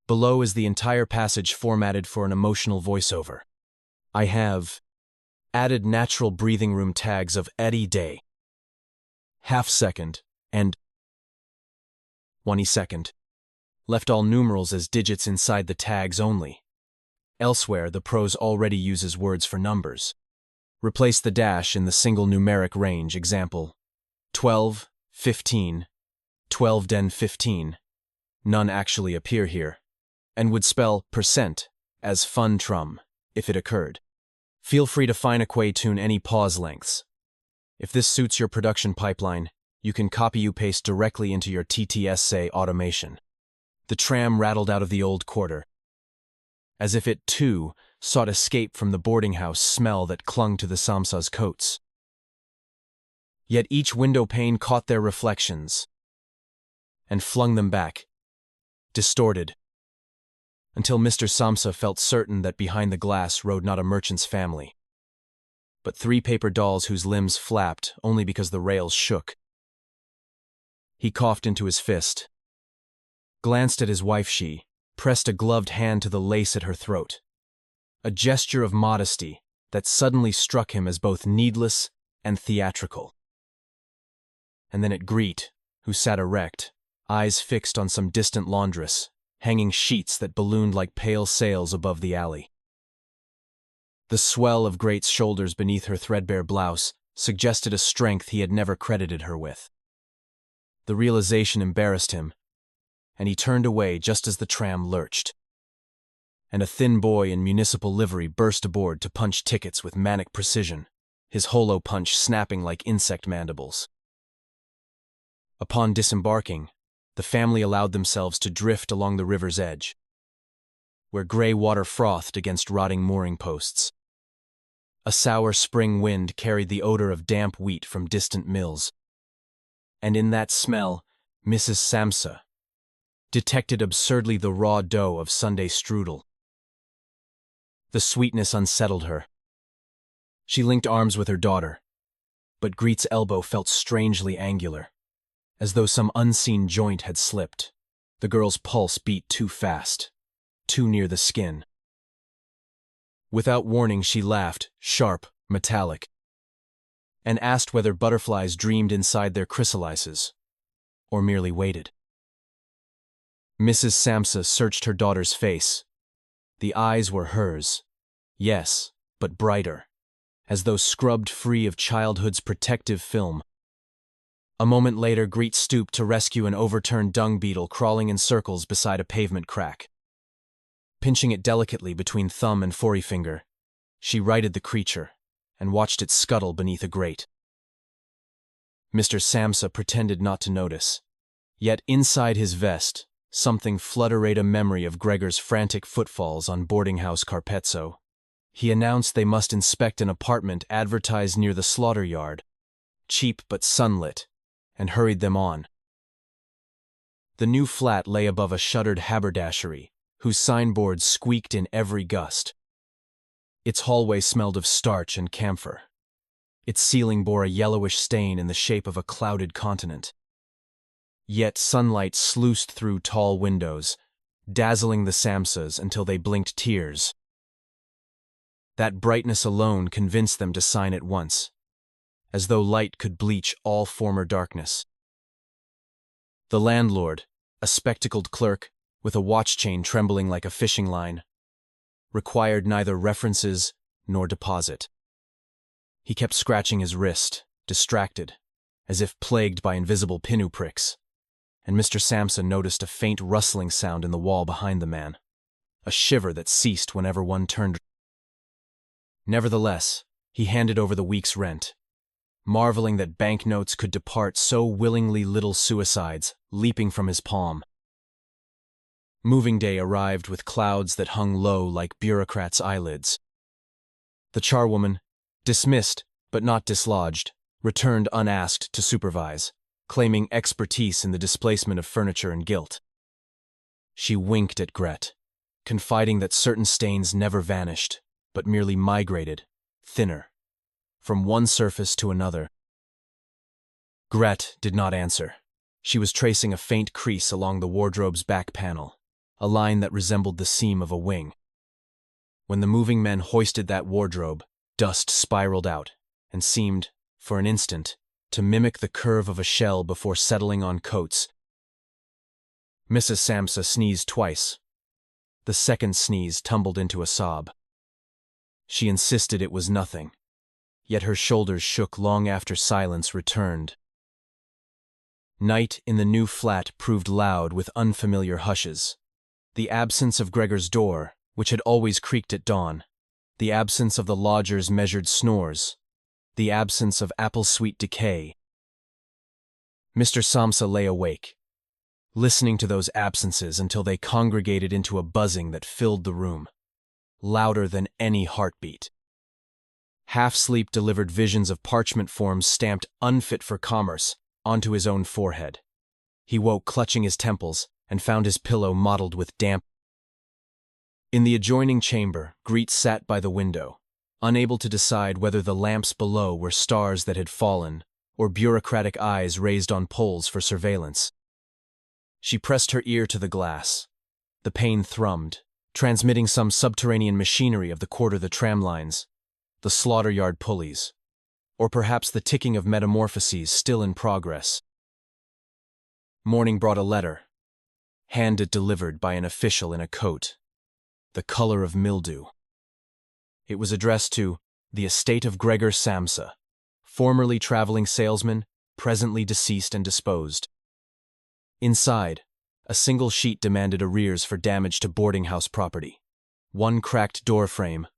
Below is the entire passage formatted for an emotional voiceover. I have added natural breathing room tags of any day, half second, and 1 second. Left all numerals as digits inside the tags only. Elsewhere, the prose already uses words for numbers. Replace the dash in the single numeric range, example, 12, 15, 12 den 15. None actually appear here, and would spell percent as fun trum, if it occurred. Feel free to fine tune any pause lengths. If this suits your production pipeline, you can copy-paste directly into your TTSA automation. The tram rattled out of the old quarter, as if it, too, sought escape from the boarding house smell that clung to the Samsa's coats. Yet each window pane caught their reflections and flung them back, distorted, until Mr. Samsa felt certain that behind the glass rode not a merchant's family, but 3 paper dolls whose limbs flapped only because the rails shook. He coughed into his fist, glanced at his wife. She pressed a gloved hand to the lace at her throat, a gesture of modesty that suddenly struck him as both needless and theatrical. And then at Greet, who sat erect, eyes fixed on some distant laundress, hanging sheets that ballooned like pale sails above the alley. The swell of Great's shoulders beneath her threadbare blouse suggested a strength he had never credited her with. The realization embarrassed him, and he turned away just as the tram lurched, and a thin boy in municipal livery burst aboard to punch tickets with manic precision, his holo punch snapping like insect mandibles. Upon disembarking, the family allowed themselves to drift along the river's edge, where gray water frothed against rotting mooring posts. A sour spring wind carried the odor of damp wheat from distant mills, and in that smell, Mrs. Samsa detected absurdly the raw dough of Sunday strudel. The sweetness unsettled her. She linked arms with her daughter, but Greet's elbow felt strangely angular, as though some unseen joint had slipped. The girl's pulse beat too fast, too near the skin. Without warning, she laughed, sharp, metallic, and asked whether butterflies dreamed inside their chrysalises, or merely waited. Mrs. Samsa searched her daughter's face. The eyes were hers, yes, but brighter, as though scrubbed free of childhood's protective film. A moment later, Greet stooped to rescue an overturned dung beetle crawling in circles beside a pavement crack. Pinching it delicately between thumb and forefinger, she righted the creature and watched it scuttle beneath a grate. Mr. Samsa pretended not to notice, yet inside his vest, something fluttered a memory of Gregor's frantic footfalls on boarding house Carpezzo. He announced they must inspect an apartment advertised near the slaughter yard, cheap but sunlit, and hurried them on. The new flat lay above a shuttered haberdashery, whose signboards squeaked in every gust. Its hallway smelled of starch and camphor. Its ceiling bore a yellowish stain in the shape of a clouded continent. Yet sunlight sluiced through tall windows, dazzling the Samsas until they blinked tears. That brightness alone convinced them to sign at once, as though light could bleach all former darkness. The landlord, a spectacled clerk with a watch chain trembling like a fishing line, required neither references nor deposit. He kept scratching his wrist, distracted, as if plagued by invisible pinpricks, and Mr. Samsa noticed a faint rustling sound in the wall behind the man, a shiver that ceased whenever one turned. Nevertheless, he handed over the week's rent, marveling that banknotes could depart so willingly, little suicides leaping from his palm. Moving day arrived with clouds that hung low like bureaucrats' eyelids. The charwoman, dismissed but not dislodged, returned unasked to supervise, claiming expertise in the displacement of furniture and gilt. She winked at Gret, confiding that certain stains never vanished, but merely migrated, thinner, from one surface to another. Gret did not answer. She was tracing a faint crease along the wardrobe's back panel, a line that resembled the seam of a wing. When the moving men hoisted that wardrobe, dust spiraled out and seemed, for an instant, to mimic the curve of a shell before settling on coats. Mrs. Samsa sneezed twice. The second sneeze tumbled into a sob. She insisted it was nothing, yet her shoulders shook long after silence returned. Night in the new flat proved loud with unfamiliar hushes. The absence of Gregor's door, which had always creaked at dawn, the absence of the lodger's measured snores, the absence of apple-sweet decay. Mr. Samsa lay awake, listening to those absences until they congregated into a buzzing that filled the room, louder than any heartbeat. Half-sleep delivered visions of parchment forms stamped unfit for commerce onto his own forehead. He woke clutching his temples and found his pillow mottled with damp. In the adjoining chamber, Greet sat by the window, unable to decide whether the lamps below were stars that had fallen or bureaucratic eyes raised on poles for surveillance. She pressed her ear to the glass. The pane thrummed, transmitting some subterranean machinery of the quarter the tram lines, the slaughter yard pulleys, or perhaps the ticking of Metamorphoses still in progress. Morning brought a letter, handed delivered by an official in a coat, the color of mildew. It was addressed to the estate of Gregor Samsa, formerly traveling salesman, presently deceased and disposed. Inside, a single sheet demanded arrears for damage to boarding house property, one cracked door frame,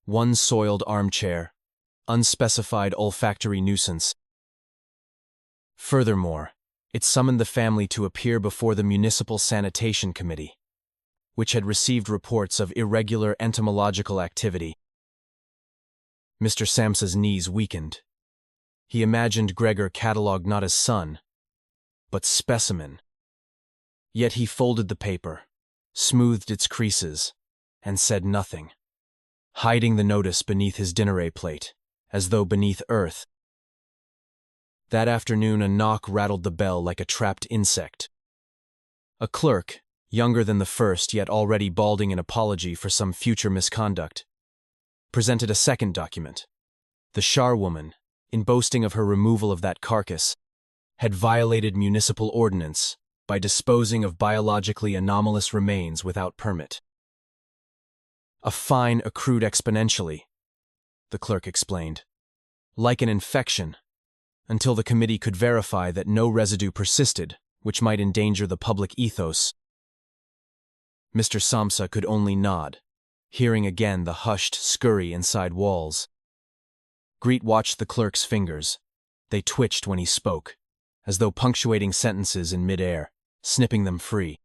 one soiled armchair, unspecified olfactory nuisance. Furthermore, it summoned the family to appear before the Municipal Sanitation Committee, which had received reports of irregular entomological activity. Mr. Samsa's knees weakened. He imagined Gregor catalogued not as son, but specimen. Yet he folded the paper, smoothed its creases, and said nothing, hiding the notice beneath his dîner plate, as though beneath earth. That afternoon a knock rattled the bell like a trapped insect. A clerk, younger than the first yet already balding in apology for some future misconduct, presented a second document. The charwoman, in boasting of her removal of that carcass, had violated municipal ordinance by disposing of biologically anomalous remains without permit. A fine accrued exponentially, the clerk explained, like an infection, until the committee could verify that no residue persisted which might endanger the public ethos. Mr. Samsa could only nod, hearing again the hushed scurry inside walls. Greet watched the clerk's fingers. They twitched when he spoke, as though punctuating sentences in mid-air, snipping them free.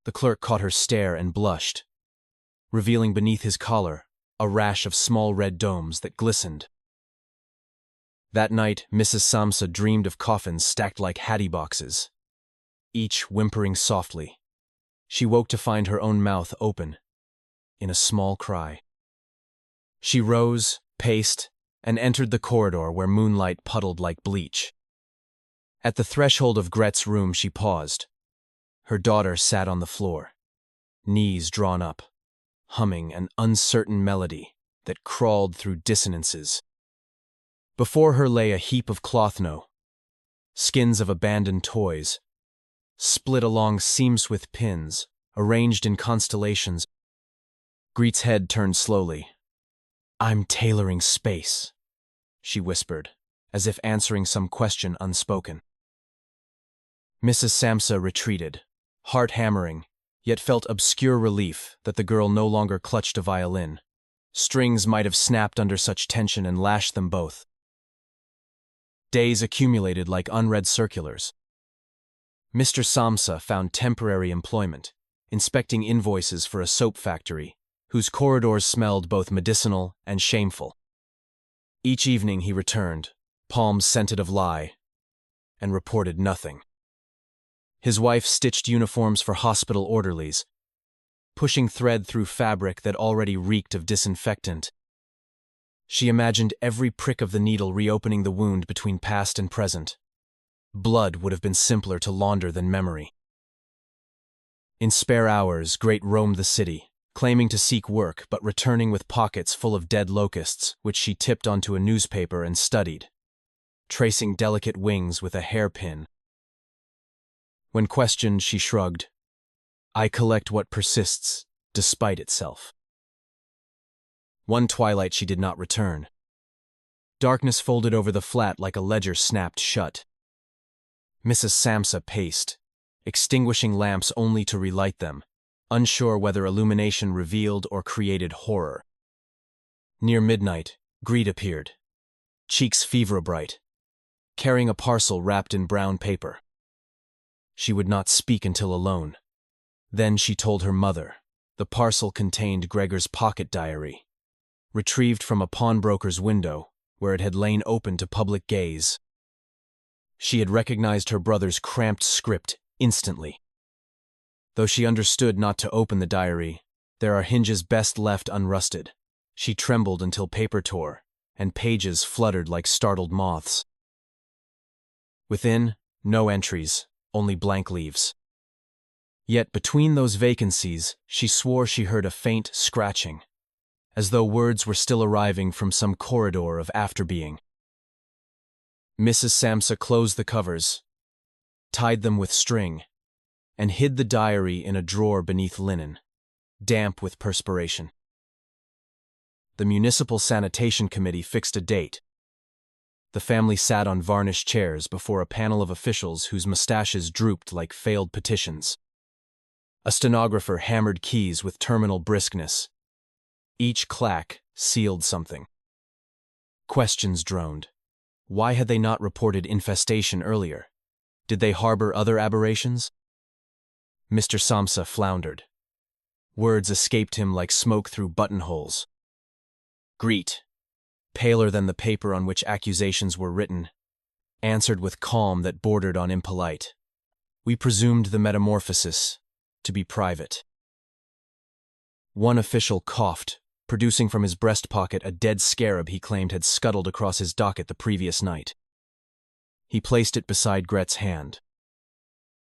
The clerk caught her stare and blushed, revealing beneath his collar a rash of small red domes that glistened. That night, Mrs. Samsa dreamed of coffins stacked like hattie boxes, each whimpering softly. She woke to find her own mouth open, in a small cry. She rose, paced, and entered the corridor where moonlight puddled like bleach. At the threshold of Gret's room she paused. Her daughter sat on the floor, knees drawn up, humming an uncertain melody that crawled through dissonances. Before her lay a heap of clothno, skins of abandoned toys, split along seams with pins, arranged in constellations. Greet's head turned slowly. "I'm tailoring space," she whispered, as if answering some question unspoken. Mrs. Samsa retreated, heart hammering, yet felt obscure relief that the girl no longer clutched a violin. Strings might have snapped under such tension and lashed them both. Days accumulated like unread circulars. Mr. Samsa found temporary employment, inspecting invoices for a soap factory, whose corridors smelled both medicinal and shameful. Each evening he returned, palms scented of lye, and reported nothing. His wife stitched uniforms for hospital orderlies, pushing thread through fabric that already reeked of disinfectant. She imagined every prick of the needle reopening the wound between past and present. Blood would have been simpler to launder than memory. In spare hours, Great roamed the city, claiming to seek work but returning with pockets full of dead locusts, which she tipped onto a newspaper and studied, tracing delicate wings with a hairpin. When questioned, she shrugged. I collect what persists, despite itself. One twilight she did not return. Darkness folded over the flat like a ledger snapped shut. Mrs. Samsa paced, extinguishing lamps only to relight them, unsure whether illumination revealed or created horror. Near midnight, Greed appeared, cheeks fever-bright, carrying a parcel wrapped in brown paper. She would not speak until alone. Then she told her mother. The parcel contained Gregor's pocket diary, retrieved from a pawnbroker's window, where it had lain open to public gaze. She had recognized her brother's cramped script instantly. Though she understood not to open the diary, there are hinges best left unrusted. She trembled until paper tore, and pages fluttered like startled moths. Within, no entries, only blank leaves. Yet between those vacancies, she swore she heard a faint scratching, as though words were still arriving from some corridor of afterbeing. Mrs. Samsa closed the covers, tied them with string, and hid the diary in a drawer beneath linen, damp with perspiration. The Municipal Sanitation Committee fixed a date. The family sat on varnished chairs before a panel of officials whose mustaches drooped like failed petitions. A stenographer hammered keys with terminal briskness. Each clack sealed something. Questions droned. Why had they not reported infestation earlier? Did they harbor other aberrations? Mr. Samsa floundered. Words escaped him like smoke through buttonholes. Greet, paler than the paper on which accusations were written, answered with calm that bordered on impolite. We presumed the metamorphosis to be private. One official coughed, producing from his breast pocket a dead scarab he claimed had scuttled across his docket the previous night. He placed it beside Gret's hand.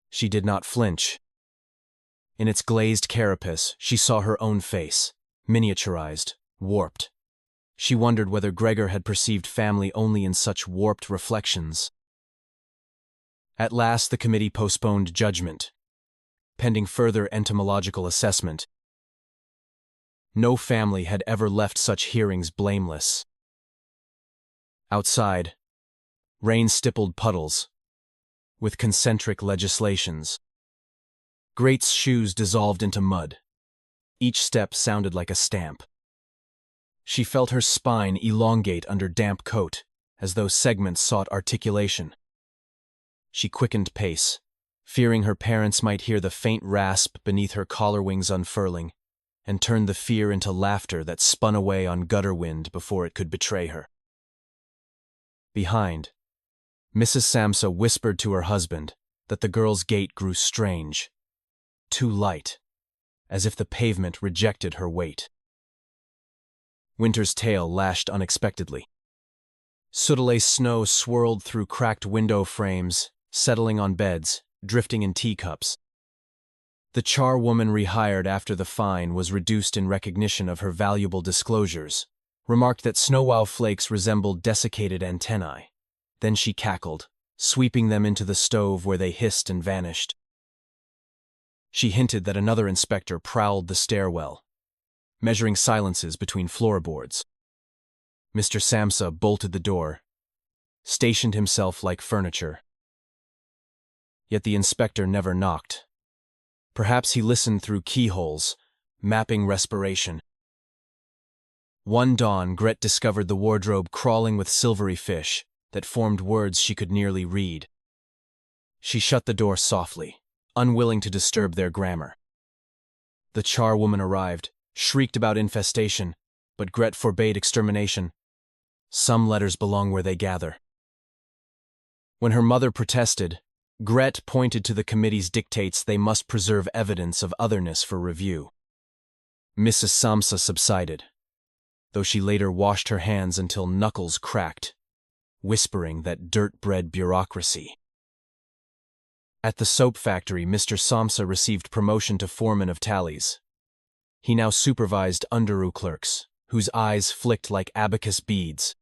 She did not flinch. In its glazed carapace, she saw her own face, miniaturized, warped. She wondered whether Gregor had perceived family only in such warped reflections. At last the committee postponed judgment, pending further entomological assessment. No family had ever left such hearings blameless. Outside, rain stippled puddles, with concentric legislations. Great's shoes dissolved into mud. Each step sounded like a stamp. She felt her spine elongate under damp coat, as though segments sought articulation. She quickened pace, fearing her parents might hear the faint rasp beneath her collar wings unfurling, and turn the fear into laughter that spun away on gutter wind before it could betray her. Behind, Mrs. Samsa whispered to her husband that the girl's gait grew strange, too light, as if the pavement rejected her weight. Winter's tail lashed unexpectedly. Sootile snow swirled through cracked window frames, settling on beds, drifting in teacups. The charwoman rehired after the fine was reduced in recognition of her valuable disclosures, remarked that snowwow flakes resembled desiccated antennae. Then she cackled, sweeping them into the stove where they hissed and vanished. She hinted that another inspector prowled the stairwell, measuring silences between floorboards. Mr. Samsa bolted the door, stationed himself like furniture. Yet the inspector never knocked. Perhaps he listened through keyholes, mapping respiration. One dawn, Gret discovered the wardrobe crawling with silvery fish that formed words she could nearly read. She shut the door softly, unwilling to disturb their grammar. The charwoman arrived, shrieked about infestation, but Gret forbade extermination. Some letters belong where they gather. When her mother protested, Gret pointed to the committee's dictates they must preserve evidence of otherness for review. Mrs. Samsa subsided, though she later washed her hands until knuckles cracked, whispering that dirt-bred bureaucracy. At the soap factory, Mr. Samsa received promotion to foreman of tallies. He now supervised underoo clerks, whose eyes flicked like abacus beads.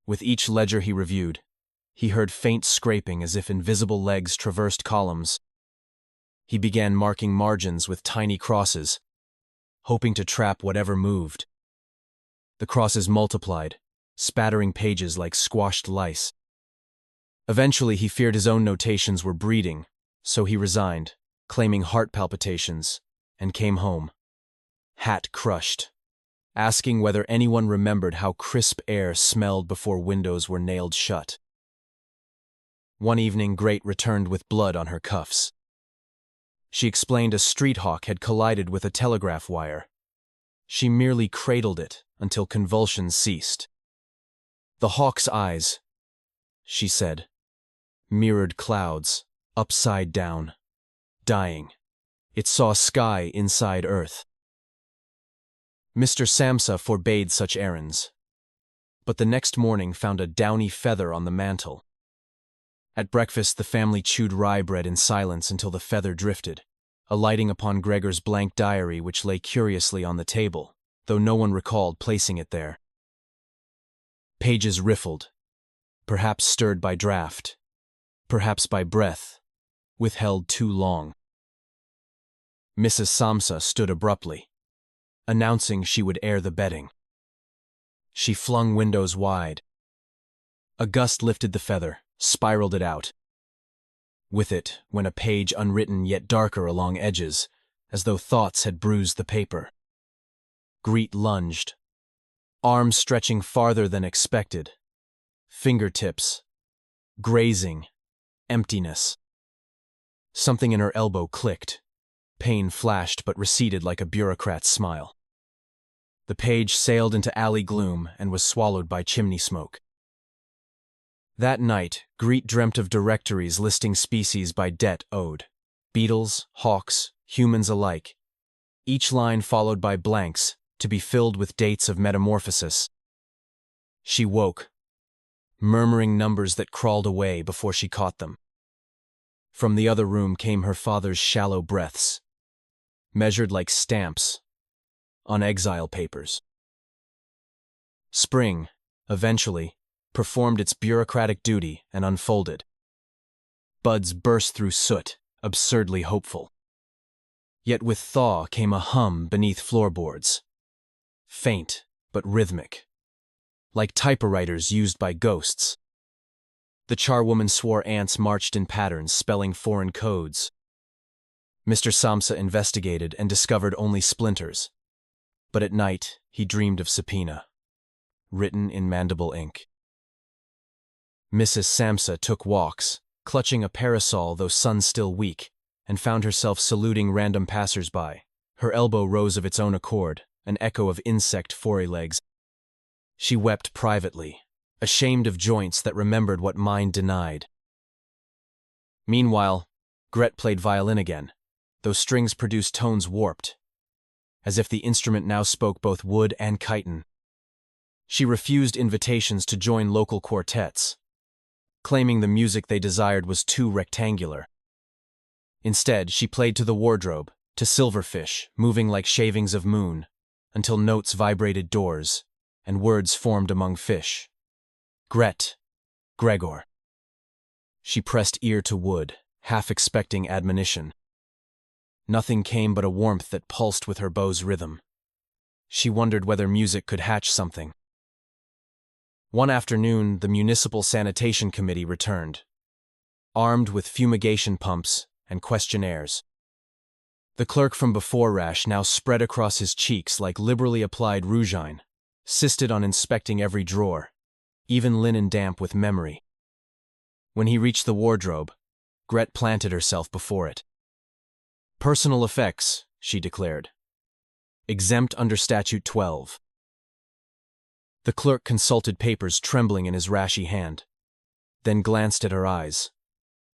With each ledger he reviewed, he heard faint scraping as if invisible legs traversed columns. He began marking margins with tiny crosses, hoping to trap whatever moved. The crosses multiplied, spattering pages like squashed lice. Eventually, he feared his own notations were breeding, so he resigned, claiming heart palpitations, and came home, hat crushed, asking whether anyone remembered how crisp air smelled before windows were nailed shut. One evening, Great returned with blood on her cuffs. She explained a street hawk had collided with a telegraph wire. She merely cradled it until convulsions ceased. The hawk's eyes, she said, mirrored clouds, upside down, dying. It saw sky inside earth. Mr. Samsa forbade such errands, but the next morning found a downy feather on the mantel. At breakfast, the family chewed rye bread in silence until the feather drifted, alighting upon Gregor's blank diary which lay curiously on the table, though no one recalled placing it there. Pages riffled, perhaps stirred by draught, perhaps by breath, withheld too long. Mrs. Samsa stood abruptly, announcing she would air the bedding. She flung windows wide. A gust lifted the feather, spiraled it out. With it went a page unwritten yet darker along edges, as though thoughts had bruised the paper. Greet lunged, arms stretching farther than expected, fingertips, grazing, emptiness. Something in her elbow clicked. Pain flashed but receded like a bureaucrat's smile. The page sailed into alley gloom and was swallowed by chimney smoke. That night, Greet dreamt of directories listing species by debt owed. Beetles, hawks, humans alike. Each line followed by blanks, to be filled with dates of metamorphosis. She woke, murmuring numbers that crawled away before she caught them. From the other room came her father's shallow breaths, measured like stamps on exile papers. Spring, eventually, performed its bureaucratic duty and unfolded. Buds burst through soot, absurdly hopeful. Yet with thaw came a hum beneath floorboards. Faint, but rhythmic. Like typewriters used by ghosts. The charwoman swore ants marched in patterns spelling foreign codes. Mr. Samsa investigated and discovered only splinters. But at night, he dreamed of subpoena, written in mandible ink. Mrs. Samsa took walks, clutching a parasol though sun still weak, and found herself saluting random passers-by. Her elbow rose of its own accord, an echo of insect forelegs. She wept privately, ashamed of joints that remembered what mind denied. Meanwhile, Gret played violin again, though strings produced tones warped, as if the instrument now spoke both wood and chiton. She refused invitations to join local quartets, claiming the music they desired was too rectangular. Instead, she played to the wardrobe, to silverfish, moving like shavings of moon, until notes vibrated doors, and words formed among fish. Gret, Gregor. She pressed ear to wood, half expecting admonition. Nothing came but a warmth that pulsed with her bow's rhythm. She wondered whether music could hatch something. One afternoon, the Municipal Sanitation Committee returned, armed with fumigation pumps and questionnaires. The clerk from before rash now spread across his cheeks like liberally applied rougine, insisted on inspecting every drawer, even linen damp with memory. When he reached the wardrobe, Gret planted herself before it. Personal effects, she declared. Exempt under Statute 12. The clerk consulted papers trembling in his rashy hand, then glanced at her eyes,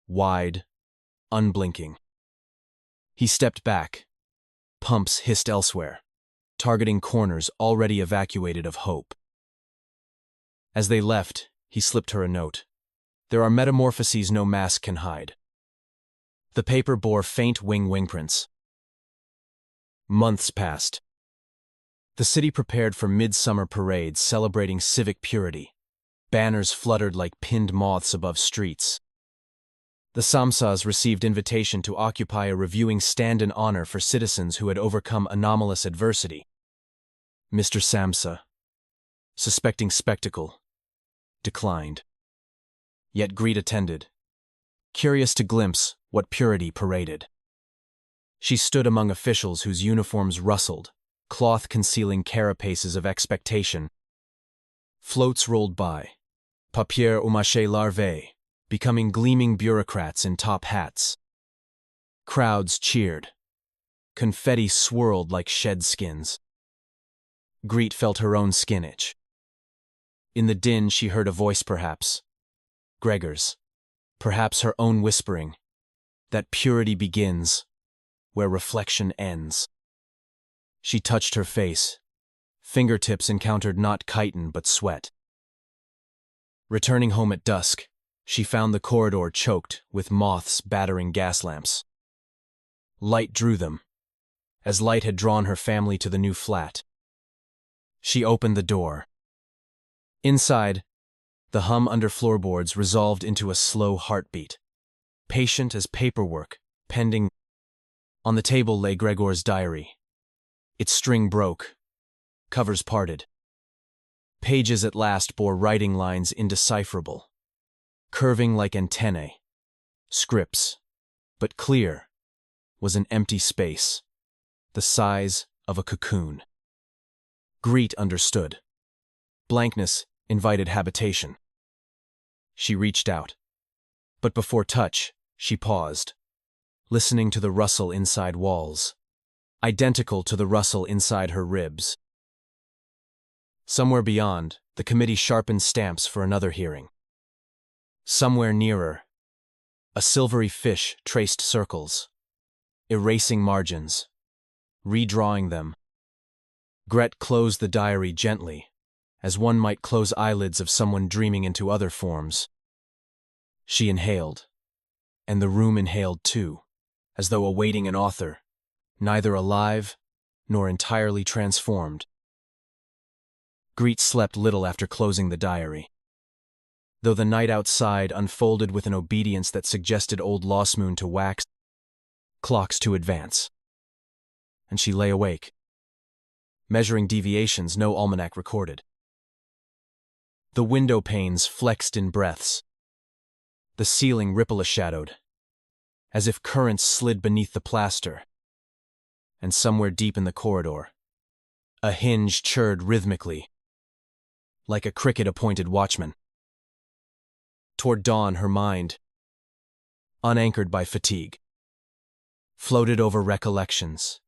wide, unblinking. He stepped back. Pumps hissed elsewhere, targeting corners already evacuated of hope. As they left, he slipped her a note. There are metamorphoses no mask can hide. The paper bore faint wing prints. Months passed. The city prepared for midsummer parades celebrating civic purity. Banners fluttered like pinned moths above streets. The Samsas received invitation to occupy a reviewing stand in honor for citizens who had overcome anomalous adversity. Mr. Samsa, suspecting spectacle, declined. Yet Greet attended, curious to glimpse what purity paraded. She stood among officials whose uniforms rustled, cloth concealing carapaces of expectation. Floats rolled by, papier-mâché larvae, becoming gleaming bureaucrats in top hats. Crowds cheered. Confetti swirled like shed skins. Greet felt her own skin itch. In the din she heard a voice perhaps, Gregor's, perhaps her own whispering, that purity begins where reflection ends. She touched her face. Fingertips encountered not chitin but sweat. Returning home at dusk, she found the corridor choked with moths battering gas lamps. Light drew them, as light had drawn her family to the new flat. She opened the door. Inside, the hum under floorboards resolved into a slow heartbeat, patient as paperwork, pending. On the table lay Gregor's diary. Its string broke, covers parted. Pages at last bore writing lines indecipherable, curving like antennae. Scripts, but clear, was an empty space, the size of a cocoon. Greet understood. Blankness invited habitation. She reached out, but before touch, she paused, listening to the rustle inside walls, identical to the rustle inside her ribs. Somewhere beyond, the committee sharpened stamps for another hearing. Somewhere nearer, a silvery fish traced circles, erasing margins, redrawing them. Gret closed the diary gently, as one might close eyelids of someone dreaming into other forms. She inhaled, and the room inhaled too, as though awaiting an author, neither alive nor entirely transformed. Greet slept little after closing the diary. Though the night outside unfolded with an obedience that suggested old Losmoon to wax, clocks to advance. And she lay awake, measuring deviations no almanac recorded. The window panes flexed in breaths. The ceiling ripple-shadowed, as if currents slid beneath the plaster. And somewhere deep in the corridor, a hinge chirred rhythmically, like a cricket-appointed watchman. Toward dawn, her mind, unanchored by fatigue, floated over recollections,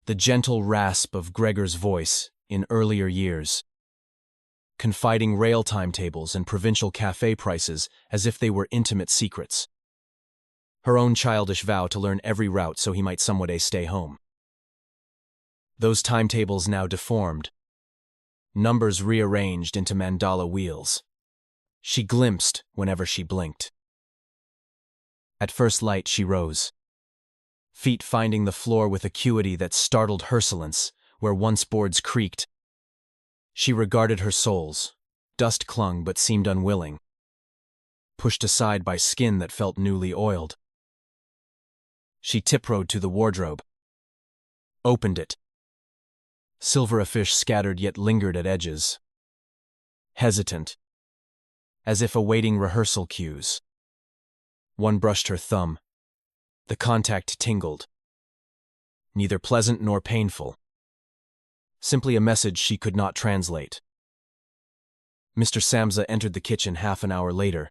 the gentle rasp of Gregor's voice in earlier years, confiding rail timetables and provincial cafe prices as if they were intimate secrets. Her own childish vow to learn every route so he might some day stay home. Those timetables now deformed, numbers rearranged into mandala wheels. She glimpsed whenever she blinked. At first light she rose, feet finding the floor with acuity that startled Hersolence, where once boards creaked. She regarded her soles, dust clung but seemed unwilling, pushed aside by skin that felt newly oiled. She tiptoed to the wardrobe, opened it. Silver-a-fish scattered yet lingered at edges. Hesitant, as if awaiting rehearsal cues. One brushed her thumb. The contact tingled. Neither pleasant nor painful. Simply a message she could not translate. Mr. Samsa entered the kitchen half an hour later,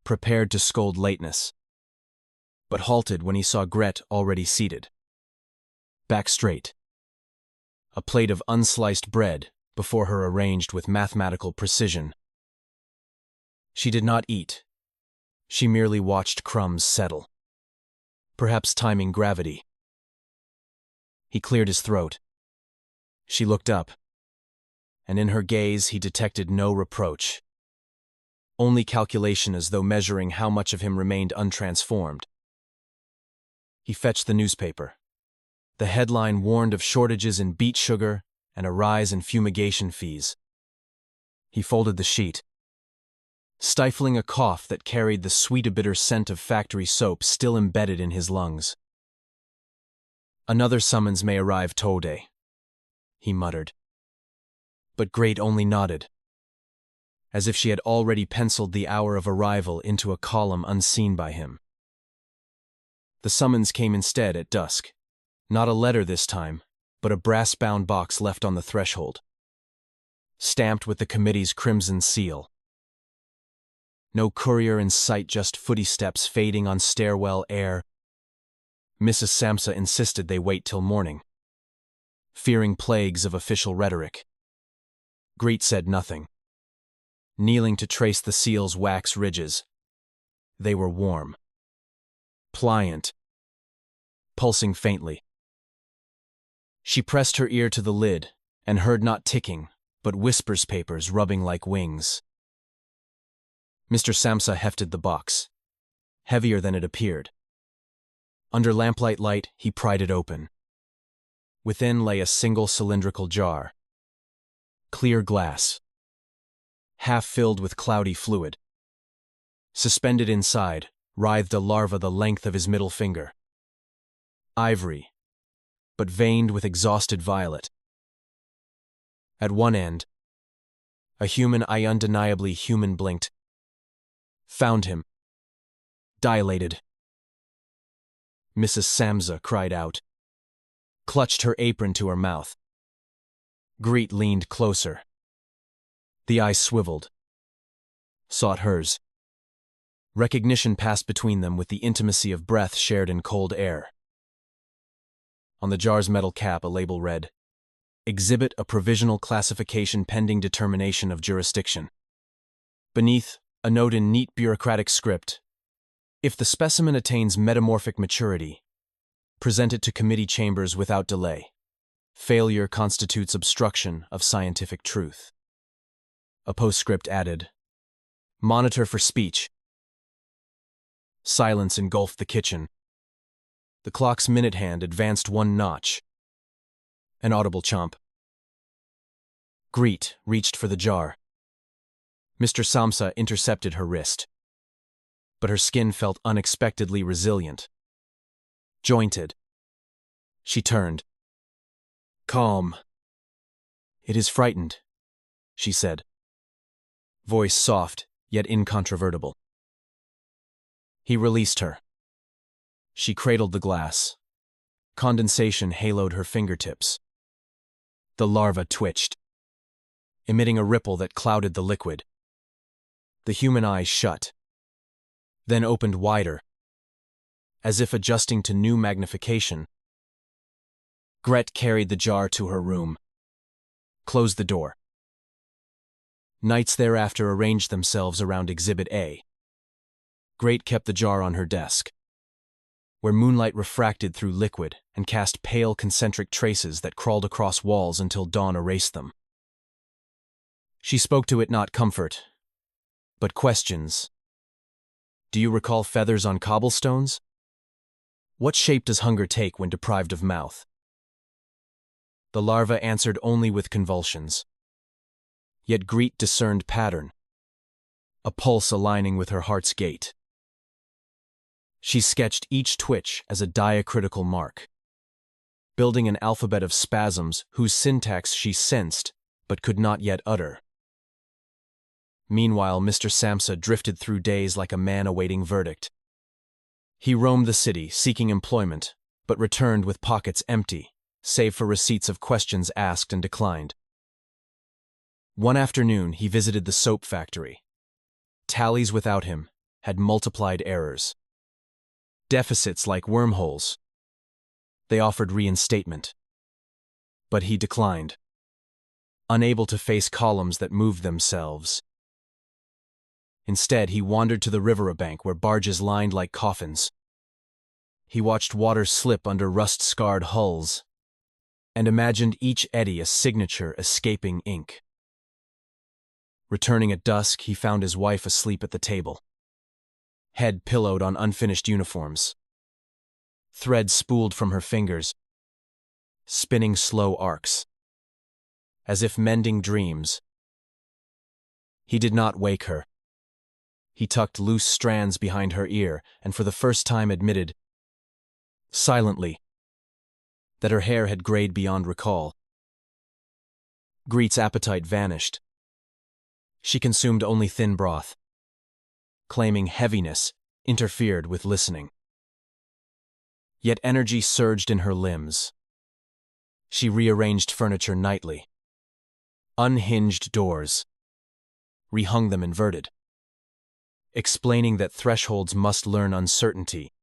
prepared to scold lateness, but halted when he saw Gret already seated. Back straight. A plate of unsliced bread before her arranged with mathematical precision. She did not eat. She merely watched crumbs settle, perhaps timing gravity. He cleared his throat. She looked up, and in her gaze he detected no reproach, only calculation as though measuring how much of him remained untransformed. He fetched the newspaper. The headline warned of shortages in beet sugar and a rise in fumigation fees. He folded the sheet, stifling a cough that carried the sweet-a-bitter scent of factory soap still embedded in his lungs. "Another summons may arrive today," he muttered. But Great only nodded, as if she had already penciled the hour of arrival into a column unseen by him. The summons came instead at dusk. Not a letter this time, but a brass-bound box left on the threshold, stamped with the committee's crimson seal. No courier in sight, just footsteps fading on stairwell air. Mrs. Samsa insisted they wait till morning, fearing plagues of official rhetoric. Greet said nothing, kneeling to trace the seal's wax ridges. They were warm, pliant, pulsing faintly. She pressed her ear to the lid and heard not ticking, but whispers papers rubbing like wings. Mr. Samsa hefted the box, heavier than it appeared. Under lamplight light, he pried it open. Within lay a single cylindrical jar, clear glass, half filled with cloudy fluid. Suspended inside, writhed a larva the length of his middle finger. Ivory, but veined with exhausted violet. At one end, a human eye, undeniably human, blinked. Found him. Dilated. Mrs. Samsa cried out, clutched her apron to her mouth. Greet leaned closer. The eye swiveled, sought hers. Recognition passed between them with the intimacy of breath shared in cold air. On the jar's metal cap, a label read, "Exhibit a provisional classification pending determination of jurisdiction." Beneath, a note in neat bureaucratic script: "If the specimen attains metamorphic maturity, present it to committee chambers without delay. Failure constitutes obstruction of scientific truth." A postscript added, "Monitor for speech." Silence engulfed the kitchen. The clock's minute hand advanced one notch. An audible chomp. Greet reached for the jar. Mr. Samsa intercepted her wrist. But her skin felt unexpectedly resilient. Jointed. She turned. "Calm." "It is frightened," she said. Voice soft, yet incontrovertible. He released her. She cradled the glass. Condensation haloed her fingertips. The larva twitched, emitting a ripple that clouded the liquid. The human eye shut, then opened wider, as if adjusting to new magnification. Gret carried the jar to her room, closed the door. Nights thereafter arranged themselves around Exhibit A. Great kept the jar on her desk, where moonlight refracted through liquid and cast pale concentric traces that crawled across walls until dawn erased them. She spoke to it not comfort, but questions. "Do you recall feathers on cobblestones? What shape does hunger take when deprived of mouth?" The larva answered only with convulsions. Yet Greet discerned pattern, a pulse aligning with her heart's gait. She sketched each twitch as a diacritical mark, building an alphabet of spasms whose syntax she sensed but could not yet utter. Meanwhile, Mr. Samsa drifted through days like a man awaiting verdict. He roamed the city, seeking employment, but returned with pockets empty, save for receipts of questions asked and declined. One afternoon, he visited the soap factory. Tallies without him had multiplied errors. Deficits like wormholes. They offered reinstatement. But he declined, unable to face columns that moved themselves. Instead, he wandered to the river-bank where barges lined like coffins. He watched water slip under rust-scarred hulls, and imagined each eddy a signature escaping ink. Returning at dusk, he found his wife asleep at the table, head pillowed on unfinished uniforms. Thread spooled from her fingers, spinning slow arcs, as if mending dreams. He did not wake her. He tucked loose strands behind her ear and for the first time admitted, silently, that her hair had grayed beyond recall. Greet's appetite vanished. She consumed only thin broth, claiming heaviness interfered with listening. Yet energy surged in her limbs. She rearranged furniture nightly, unhinged doors, rehung them inverted, explaining that thresholds must learn uncertainty.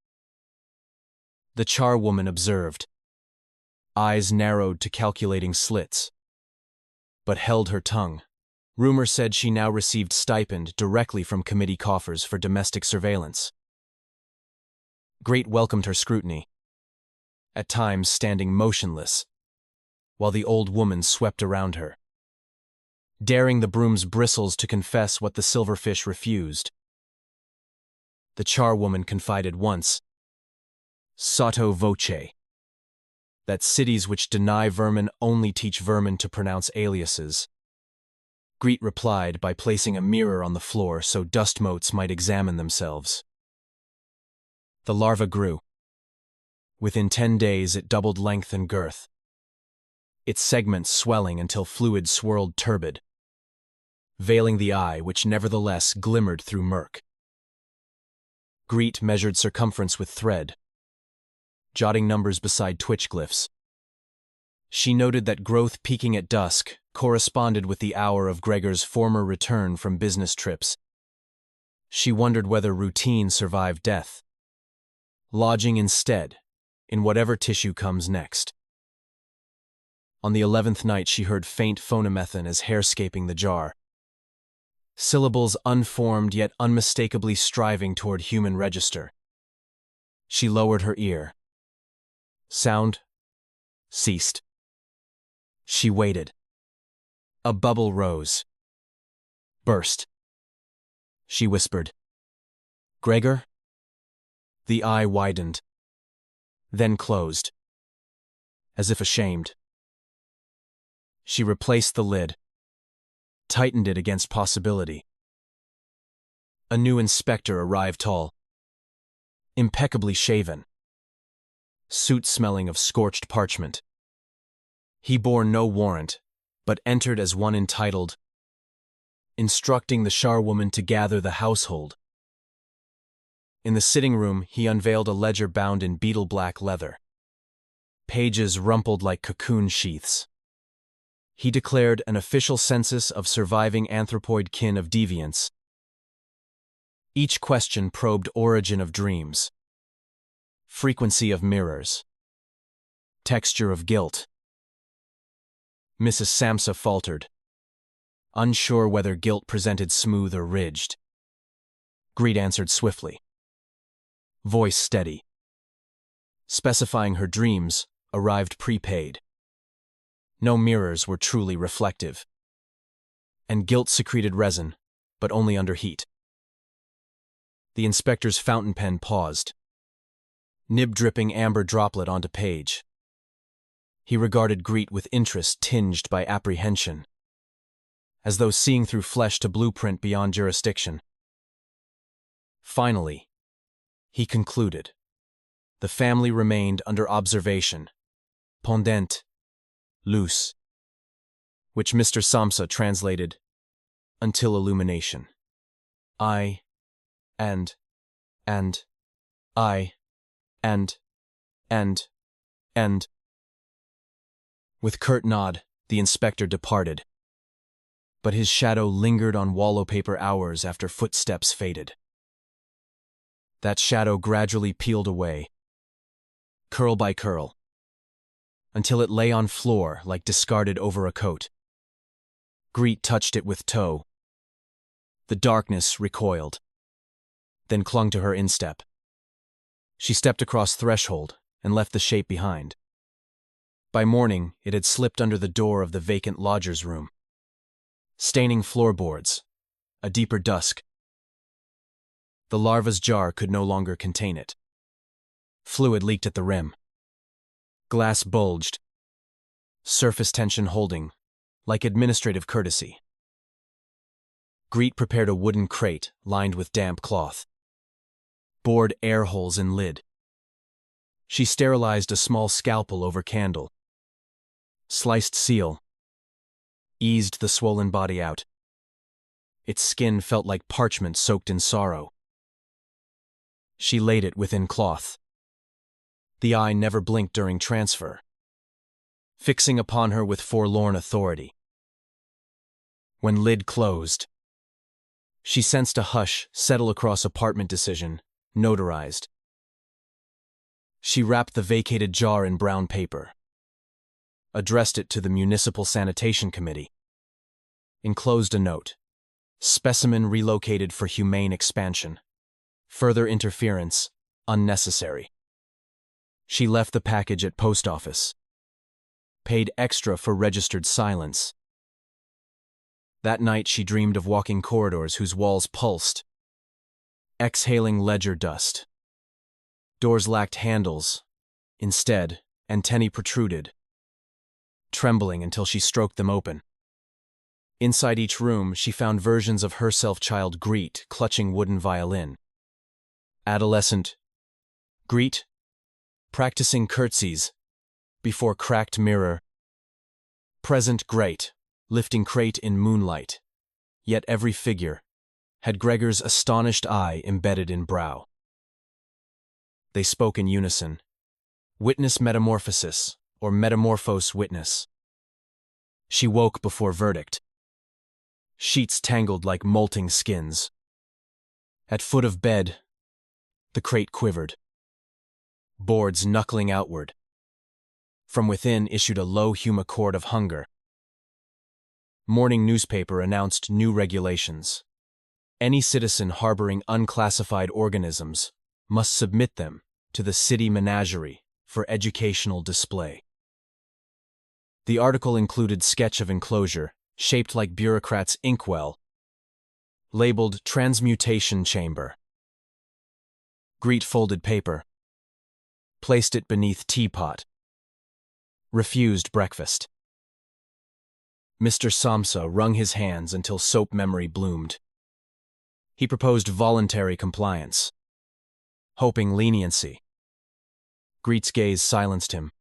The charwoman observed, eyes narrowed to calculating slits, but held her tongue. Rumor said she now received stipend directly from committee coffers for domestic surveillance. Great welcomed her scrutiny, at times standing motionless, while the old woman swept around her, daring the broom's bristles to confess what the silverfish refused. The charwoman confided once, sotto voce, that cities which deny vermin only teach vermin to pronounce aliases. Greet replied by placing a mirror on the floor so dust motes might examine themselves. The larva grew. Within 10 days it doubled length and girth, its segments swelling until fluid swirled turbid, veiling the eye which nevertheless glimmered through murk. Greet measured circumference with thread, jotting numbers beside twitch glyphs. She noted that growth peaking at dusk corresponded with the hour of Gregor's former return from business trips. She wondered whether routine survived death, lodging instead in whatever tissue comes next. On the 11th night she heard faint phonomethan as hairscaping the jar, syllables unformed yet unmistakably striving toward human register. She lowered her ear. Sound ceased. She waited. A bubble rose. Burst. She whispered, "Gregor?" The eye widened, then closed, as if ashamed. She replaced the lid, tightened it against possibility. A new inspector arrived tall, impeccably shaven, suit smelling of scorched parchment. He bore no warrant, but entered as one entitled, instructing the charwoman to gather the household. In the sitting room, he unveiled a ledger bound in beetle-black leather, pages rumpled like cocoon sheaths. He declared an official census of surviving anthropoid kin of deviants. Each question probed origin of dreams, frequency of mirrors, texture of guilt. Mrs. Samsa faltered, unsure whether guilt presented smooth or ridged. Greet answered swiftly, voice steady, specifying her dreams arrived prepaid. No mirrors were truly reflective, and guilt secreted resin, but only under heat. The inspector's fountain pen paused, nib dripping amber droplet onto page. He regarded Greet with interest tinged by apprehension, as though seeing through flesh to blueprint beyond jurisdiction. Finally, he concluded, the family remained under observation, pendant, loose, which Mr. Samsa translated, until illumination. I, and, I, and. With curt nod, the inspector departed, but his shadow lingered on wallpaper hours after footsteps faded. That shadow gradually peeled away, curl by curl, until it lay on floor like discarded over a coat. Greet touched it with toe. The darkness recoiled, then clung to her instep. She stepped across threshold and left the shape behind. By morning, it had slipped under the door of the vacant lodger's room, staining floorboards, a deeper dusk. The larva's jar could no longer contain it. Fluid leaked at the rim. Glass bulged. Surface tension holding, like administrative courtesy. Greet prepared a wooden crate lined with damp cloth. Bored air holes in lid. She sterilized a small scalpel over candle. Sliced seal. Eased the swollen body out. Its skin felt like parchment soaked in sorrow. She laid it within cloth. The eye never blinked during transfer, fixing upon her with forlorn authority. When lid closed, she sensed a hush settle across apartment decision, notarized. She wrapped the vacated jar in brown paper, addressed it to the Municipal Sanitation Committee, enclosed a note: specimen relocated for humane expansion. Further interference unnecessary. She left the package at post office. Paid extra for registered silence. That night she dreamed of walking corridors whose walls pulsed, exhaling ledger dust. Doors lacked handles. Instead, antennae protruded, trembling until she stroked them open. Inside each room, she found versions of herself, child Greet, clutching wooden violin. Adolescent Greet, practicing curtsies before cracked mirror. Present Great, lifting crate in moonlight. Yet every figure had Gregor's astonished eye embedded in brow. They spoke in unison. Witness metamorphosis, or metamorphose witness. She woke before verdict. Sheets tangled like molting skins. At foot of bed, the crate quivered. Boards knuckling outward. From within issued a low humichord of hunger. Morning newspaper announced new regulations. Any citizen harboring unclassified organisms must submit them to the city menagerie for educational display. The article included sketch of enclosure, shaped like bureaucrat's inkwell, labeled Transmutation Chamber. Greet folded paper, placed it beneath teapot. Refused breakfast. Mr. Samsa wrung his hands until soap memory bloomed. He proposed voluntary compliance, hoping leniency. Greet's gaze silenced him.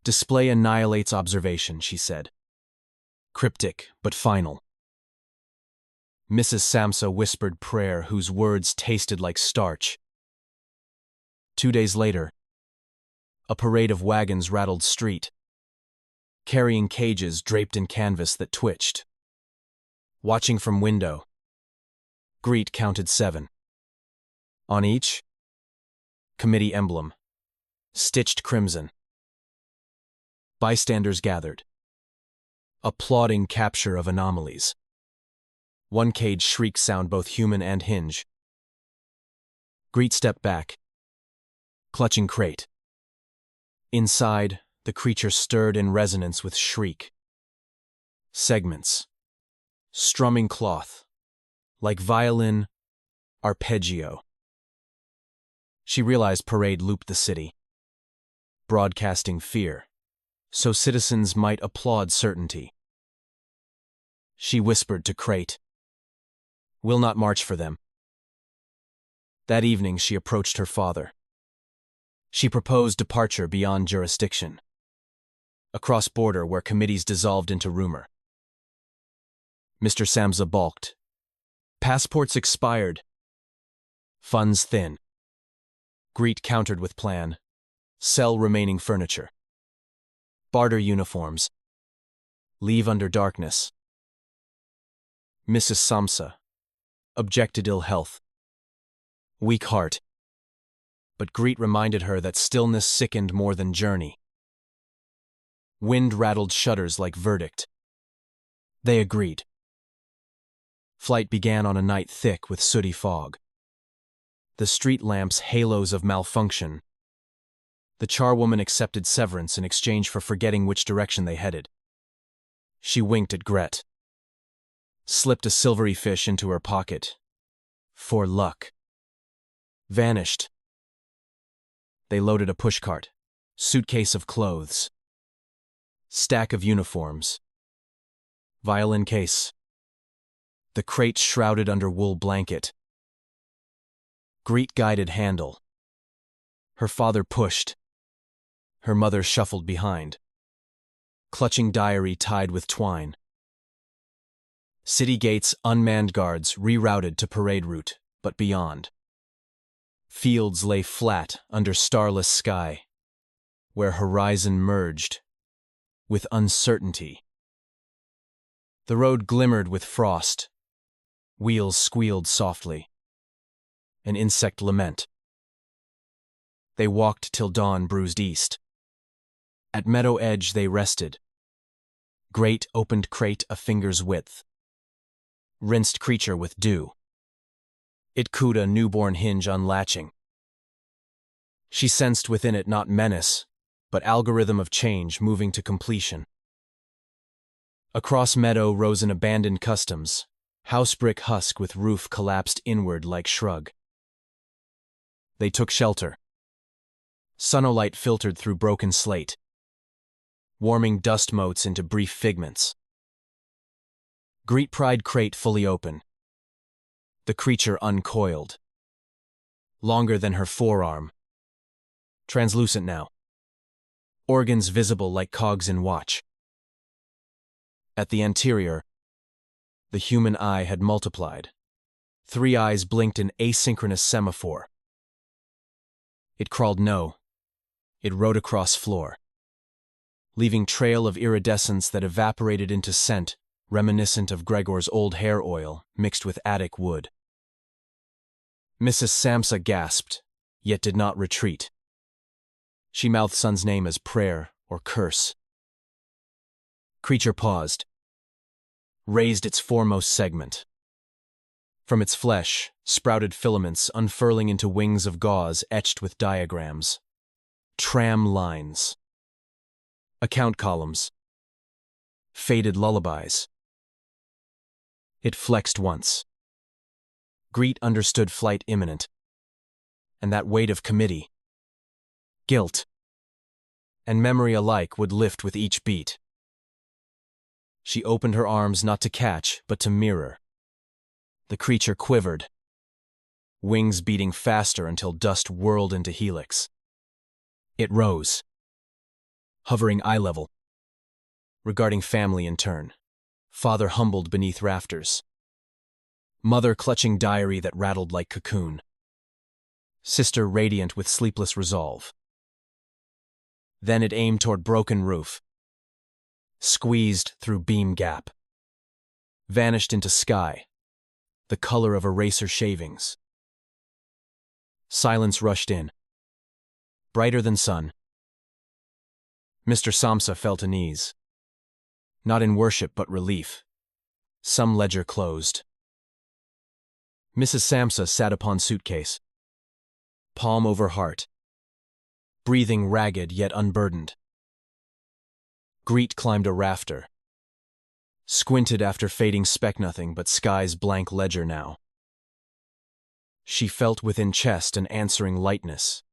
Display annihilates observation, she said. Cryptic, but final. Mrs. Samsa whispered prayer whose words tasted like starch. 2 days later, a parade of wagons rattled street, carrying cages draped in canvas that twitched. Watching from window, Greet counted 7. On each, committee emblem, stitched crimson. Bystanders gathered, applauding capture of anomalies. One cage shriek sound both human and hinge. Greet stepped back, clutching crate. Inside, the creature stirred in resonance with shriek. Segments. Strumming cloth. Like violin, arpeggio. She realized parade looped the city, broadcasting fear, so citizens might applaud certainty. She whispered to crate, "Will not march for them." That evening she approached her father. She proposed departure beyond jurisdiction, across border where committees dissolved into rumor. Mr. Samsa balked. Passports expired. Funds thin. Greet countered with plan. Sell remaining furniture. Barter uniforms. Leave under darkness. Mrs. Samsa objected ill health. Weak heart. But Greet reminded her that stillness sickened more than journey. Wind rattled shutters like verdict. They agreed. Flight began on a night thick with sooty fog. The street lamps halos of malfunction. The charwoman accepted severance in exchange for forgetting which direction they headed. She winked at Gret. Slipped a silvery fish into her pocket. For luck. Vanished. They loaded a pushcart, suitcase of clothes, stack of uniforms, violin case, the crate shrouded under wool blanket. Greet guided handle. Her father pushed. Her mother shuffled behind, clutching diary tied with twine. City gates, unmanned guards rerouted to parade route, but beyond. Fields lay flat under starless sky, where horizon merged with uncertainty. The road glimmered with frost. Wheels squealed softly. An insect lament. They walked till dawn bruised east. At meadow edge they rested. Great opened crate a finger's width. Rinsed creature with dew. It cooed a newborn hinge unlatching. She sensed within it not menace, but algorithm of change moving to completion. Across meadow rose an abandoned customs, house brick husk with roof collapsed inward like shrug. They took shelter. Sunlight filtered through broken slate, warming dust motes into brief figments. Greet pried crate fully open. The creature uncoiled. Longer than her forearm. Translucent now. Organs visible like cogs in watch. At the anterior, the human eye had multiplied. 3 eyes blinked in asynchronous semaphore. It crawled no. It rode across floor, leaving trail of iridescence that evaporated into scent, reminiscent of Gregor's old hair oil mixed with attic wood. Mrs. Samsa gasped, yet did not retreat. She mouthed son's name as prayer or curse. Creature paused, raised its foremost segment. From its flesh sprouted filaments unfurling into wings of gauze etched with diagrams. Tram lines. Account columns. Faded lullabies. It flexed once. Greet understood flight imminent. And that weight of committee, guilt, and memory alike would lift with each beat. She opened her arms not to catch, but to mirror. The creature quivered, wings beating faster until dust whirled into helix. It rose, hovering eye level, regarding family in turn. Father humbled beneath rafters. Mother clutching diary that rattled like cocoon. Sister radiant with sleepless resolve. Then it aimed toward broken roof. Squeezed through beam gap. Vanished into sky, the color of eraser shavings. Silence rushed in. Brighter than sun. Mr. Samsa felt unease. Not in worship but relief. Some ledger closed. Mrs. Samsa sat upon suitcase. Palm over heart. Breathing ragged yet unburdened. Greet climbed a rafter. Squinted after fading speck nothing but sky's blank ledger now. She felt within chest an answering lightness,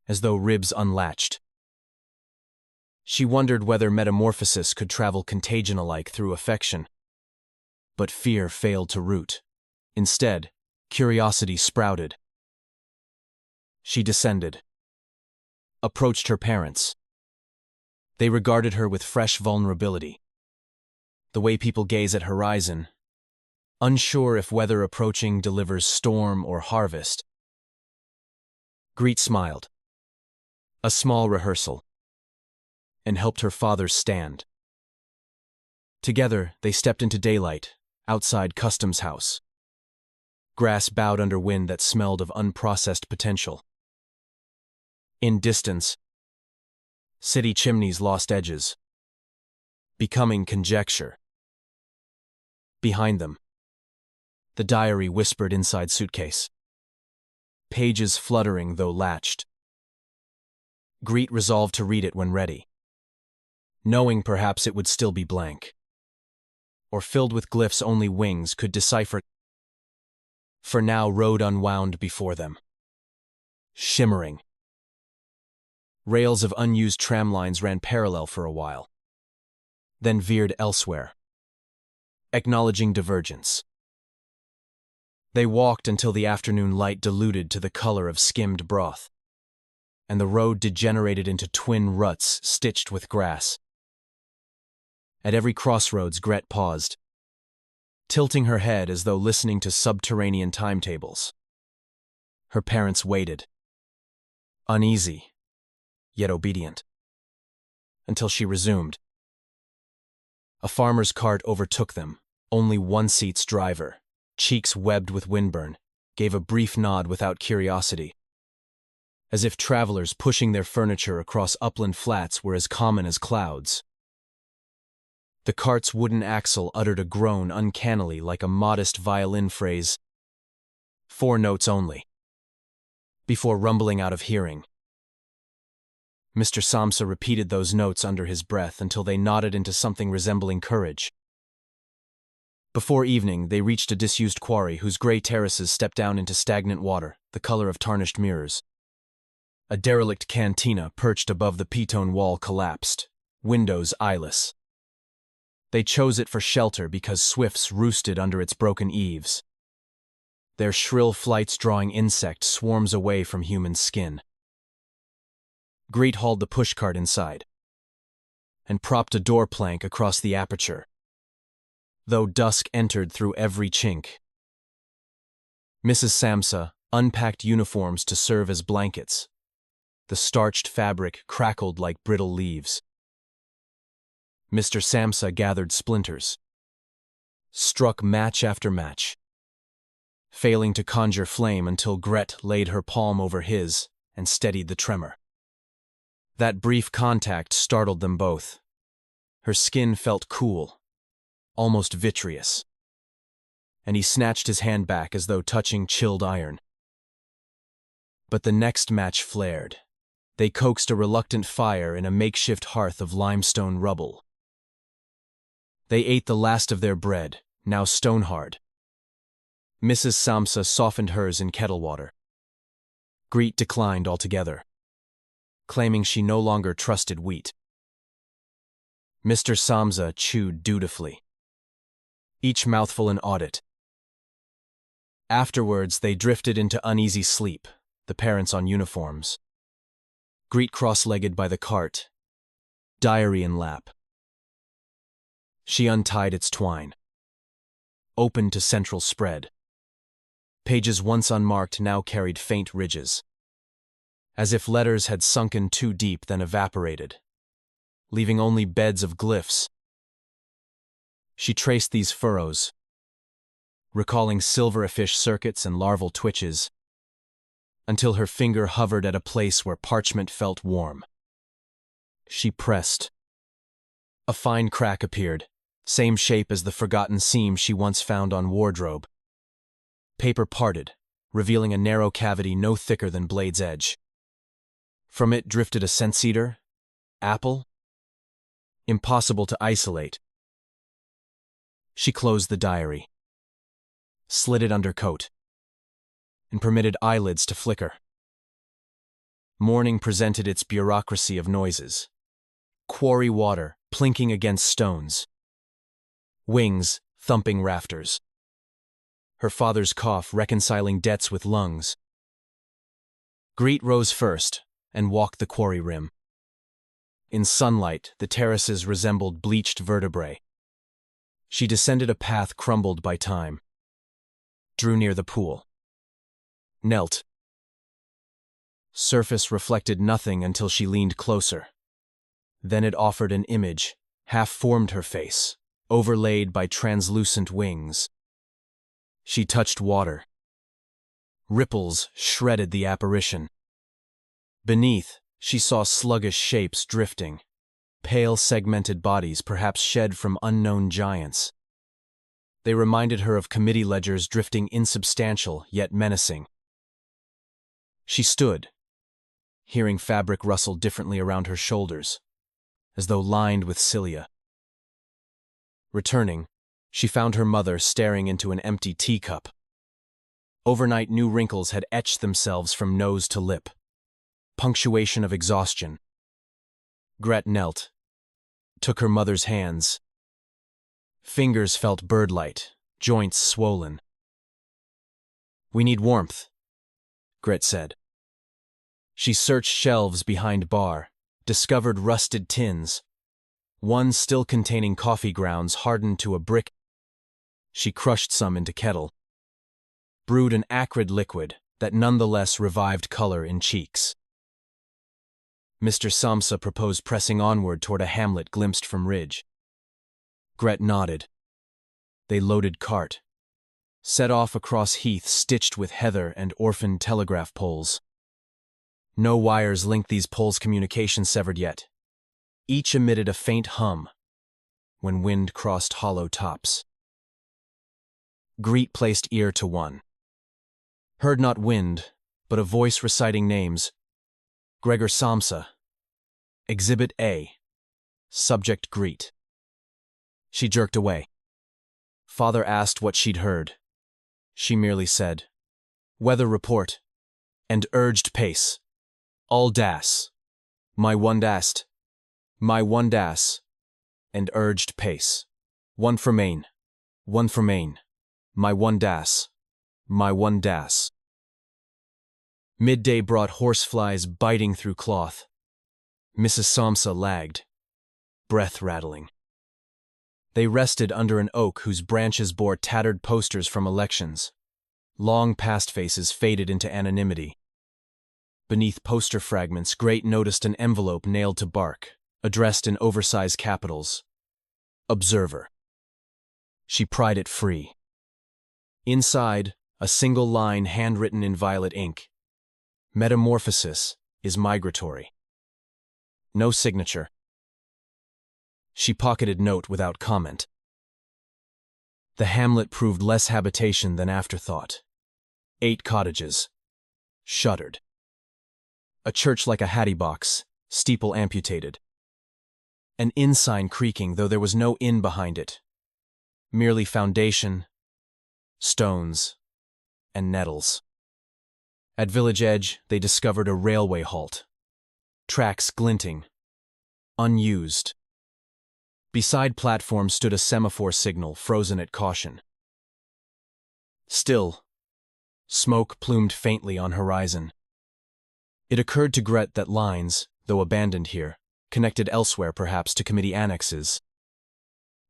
as though ribs unlatched. She wondered whether metamorphosis could travel contagion alike through affection. But fear failed to root. Instead, curiosity sprouted. She descended. Approached her parents. They regarded her with fresh vulnerability. The way people gaze at horizon, unsure if weather approaching delivers storm or harvest. Greet smiled. A small rehearsal. And helped her father stand. Together, they stepped into daylight, outside Customs House. Grass bowed under wind that smelled of unprocessed potential. In distance, city chimneys lost edges, becoming conjecture. Behind them, the diary whispered inside suitcase. Pages fluttering though latched. Greet resolved to read it when ready, knowing perhaps it would still be blank, or filled with glyphs only wings could decipher. For now road unwound before them, shimmering, Rails of unused tram lines ran parallel for a while, then veered elsewhere, acknowledging divergence. They walked until the afternoon light diluted to the color of skimmed broth, and the road degenerated into twin ruts stitched with grass. At every crossroads, Gret paused, tilting her head as though listening to subterranean timetables. Her parents waited, uneasy, yet obedient, until she resumed. A farmer's cart overtook them, only one seat's driver, cheeks webbed with windburn, gave a brief nod without curiosity, as if travelers pushing their furniture across upland flats were as common as clouds. The cart's wooden axle uttered a groan uncannily like a modest violin phrase, 4 notes only, before rumbling out of hearing. Mr. Samsa repeated those notes under his breath until they nodded into something resembling courage. Before evening, they reached a disused quarry whose gray terraces stepped down into stagnant water, the color of tarnished mirrors. A derelict cantina perched above the Pitone wall collapsed, windows eyeless. They chose it for shelter because swifts roosted under its broken eaves, their shrill flights drawing insect swarms away from human skin. Greet hauled the pushcart inside and propped a door plank across the aperture, though dusk entered through every chink. Mrs. Samsa unpacked uniforms to serve as blankets. The starched fabric crackled like brittle leaves. Mr. Samsa gathered splinters, struck match after match, failing to conjure flame until Gret laid her palm over his and steadied the tremor. That brief contact startled them both. Her skin felt cool, almost vitreous, and he snatched his hand back as though touching chilled iron. But the next match flared. They coaxed a reluctant fire in a makeshift hearth of limestone rubble. They ate the last of their bread, now stone-hard. Mrs. Samsa softened hers in kettle water. Greet declined altogether, claiming she no longer trusted wheat. Mr. Samsa chewed dutifully, each mouthful an audit. Afterwards, they drifted into uneasy sleep, the parents on uniforms. Greet cross-legged by the cart, diary in lap. She untied its twine, opened to central spread. Pages once unmarked now carried faint ridges, as if letters had sunken too deep then evaporated, leaving only beds of glyphs. She traced these furrows, recalling silverifish circuits and larval twitches, until her finger hovered at a place where parchment felt warm. She pressed. A fine crack appeared, same shape as the forgotten seam she once found on wardrobe. Paper parted, revealing a narrow cavity no thicker than blade's edge. From it drifted a scent-seeder, apple. Impossible to isolate. She closed the diary, slid it under coat, and permitted eyelids to flicker. Morning presented its bureaucracy of noises. Quarry water plinking against stones. Wings thumping rafters. Her father's cough reconciling debts with lungs. Greet rose first and walked the quarry rim. In sunlight, the terraces resembled bleached vertebrae. She descended a path crumbled by time, drew near the pool, knelt. Surface reflected nothing until she leaned closer. Then it offered an image, half-formed her face, overlaid by translucent wings. She touched water. Ripples shredded the apparition. Beneath, she saw sluggish shapes drifting, pale segmented bodies perhaps shed from unknown giants. They reminded her of committee ledgers drifting insubstantial yet menacing. She stood, hearing fabric rustle differently around her shoulders, as though lined with cilia. Returning, she found her mother staring into an empty teacup. Overnight new wrinkles had etched themselves from nose to lip. punctuation of exhaustion. Gret knelt, took her mother's hands. Fingers felt bird-light, joints swollen. "We need warmth," Gret said. She searched shelves behind bar, discovered rusted tins, one still containing coffee grounds hardened to a brick. She crushed some into kettle, brewed an acrid liquid that nonetheless revived color in cheeks. Mr. Samsa proposed pressing onward toward a hamlet glimpsed from ridge. Gret nodded. They loaded cart, set off across heath stitched with heather and orphaned telegraph poles. No wires linked these poles' communication severed yet. Each emitted a faint hum when wind crossed hollow tops. Gret placed ear to one. Heard not wind, but a voice reciting names. Gregor Samsa. Exhibit A. Subject Gret. She jerked away. Father asked what she'd heard. She merely said, "Weather report," and urged pace. "All das. My one dast. My one das," and urged pace. "One for Maine. One for Maine. My one das. My one das." Midday brought horseflies biting through cloth. Mrs. Samsa lagged, breath rattling. They rested under an oak whose branches bore tattered posters from elections. Long past faces faded into anonymity. Beneath poster fragments, Gret noticed an envelope nailed to bark, addressed in oversized capitals. Observer. She pried it free. Inside, a single line handwritten in violet ink. Metamorphosis is migratory. No signature. She pocketed note without comment. The hamlet proved less habitation than afterthought. 8 cottages. Shuttered. A church like a hattie box, steeple amputated. An inn sign creaking, though there was no inn behind it. Merely foundation, stones, and nettles. At village edge, they discovered a railway halt. Tracks glinting. Unused. Beside platform stood a semaphore signal, frozen at caution. Still, smoke plumed faintly on horizon. It occurred to Gret that lines, though abandoned here, connected elsewhere perhaps to committee annexes.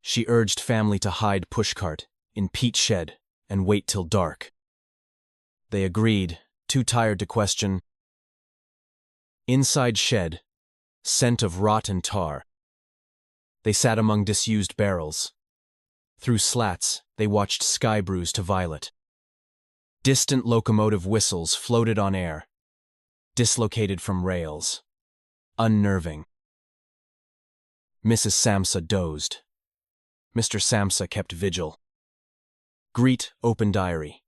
She urged family to hide pushcart in peat shed and wait till dark. They agreed, too tired to question. Inside shed, scent of rot and tar. They sat among disused barrels. Through slats, they watched sky bruise to violet. Distant locomotive whistles floated on air, dislocated from rails, unnerving. Mrs. Samsa dozed. Mr. Samsa kept vigil. Gret open diary,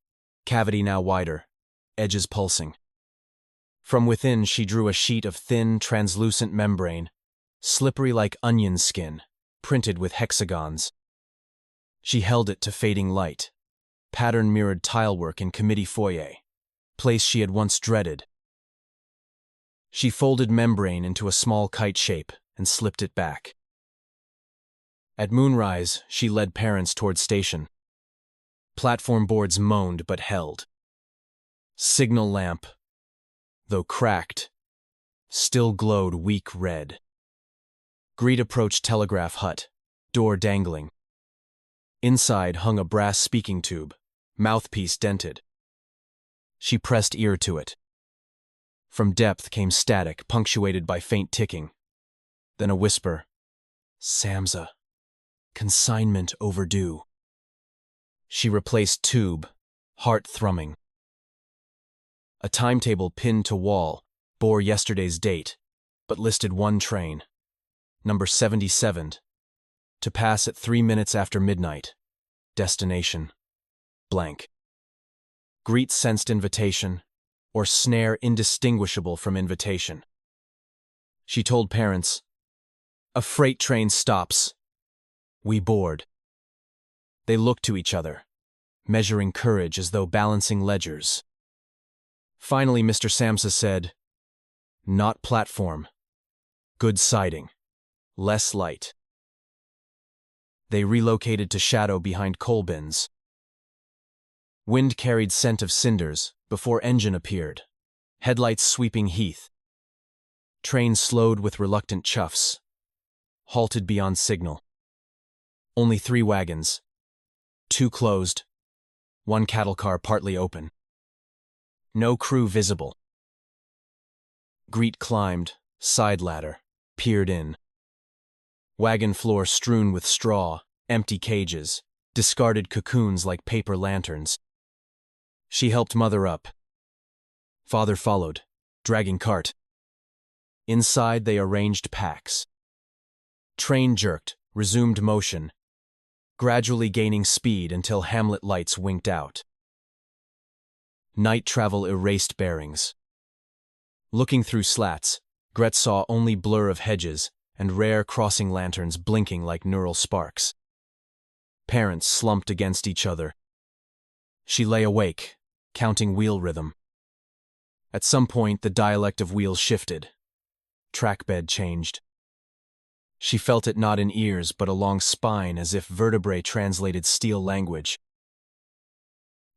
cavity now wider, edges pulsing. From within she drew a sheet of thin, translucent membrane, slippery like onion skin, printed with hexagons. She held it to fading light, pattern-mirrored tilework in committee foyer, place she had once dreaded. She folded membrane into a small kite shape and slipped it back. At moonrise, she led parents toward station. Platform boards moaned but held. Signal lamp, though cracked, still glowed weak red. Gret approached telegraph hut, door dangling. Inside hung a brass speaking tube, mouthpiece dented. She pressed ear to it. From depth came static, punctuated by faint ticking. Then a whisper. "Samsa. Consignment overdue." She replaced tube, heart thrumming. A timetable pinned to wall bore yesterday's date, but listed one train, number 77, to pass at 3 minutes after midnight. Destination blank. Gret sensed invitation, or snare indistinguishable from invitation. She told parents, "A freight train stops. We board." They looked to each other, measuring courage as though balancing ledgers. Finally, Mr. Samsa said, Not platform. Good siding. Less light. They relocated to shadow behind coal bins. Wind carried scent of cinders before engine appeared. Headlights sweeping heath. Train slowed with reluctant chuffs. Halted beyond signal. Only 3 wagons. 2 closed. 1 cattle car partly open. No crew visible. Greet climbed, side ladder, peered in. Wagon floor strewn with straw, empty cages, discarded cocoons like paper lanterns. She helped mother up. Father followed, dragging cart. Inside they arranged packs. Train jerked, resumed motion, gradually gaining speed until hamlet lights winked out. Night travel erased bearings. Looking through slats, Gret saw only blur of hedges and rare crossing lanterns blinking like neural sparks. Parents slumped against each other. She lay awake, counting wheel rhythm. At some point, the dialect of wheels shifted. Trackbed changed. She felt it not in ears but along spine as if vertebrae translated steel language.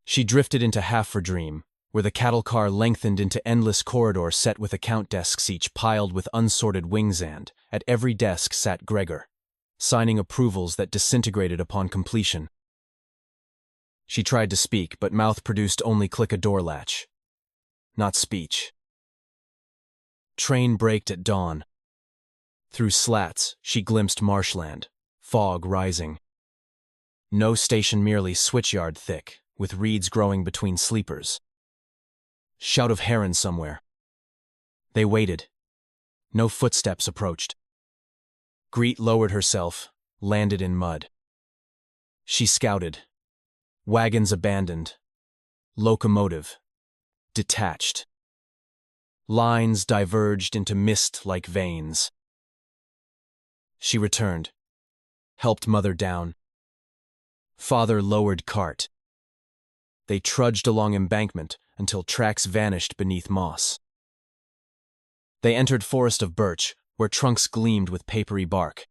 She drifted into half-for-dream, where the cattle car lengthened into endless corridor set with account desks each piled with unsorted wings and, at every desk sat Gregor, signing approvals that disintegrated upon completion. She tried to speak, but mouth produced only click a door latch. Not speech. Train braked at dawn. Through slats, she glimpsed marshland, fog rising. No station, merely switchyard thick, with reeds growing between sleepers. Shout of heron somewhere. They waited. No footsteps approached. Greet lowered herself, landed in mud. She scouted. Wagons abandoned. Locomotive. Detached. Lines diverged into mist like veins. She returned. Helped mother down. Father lowered cart. They trudged along embankment until tracks vanished beneath moss. They entered forest of birch, where trunks gleamed with papery bark.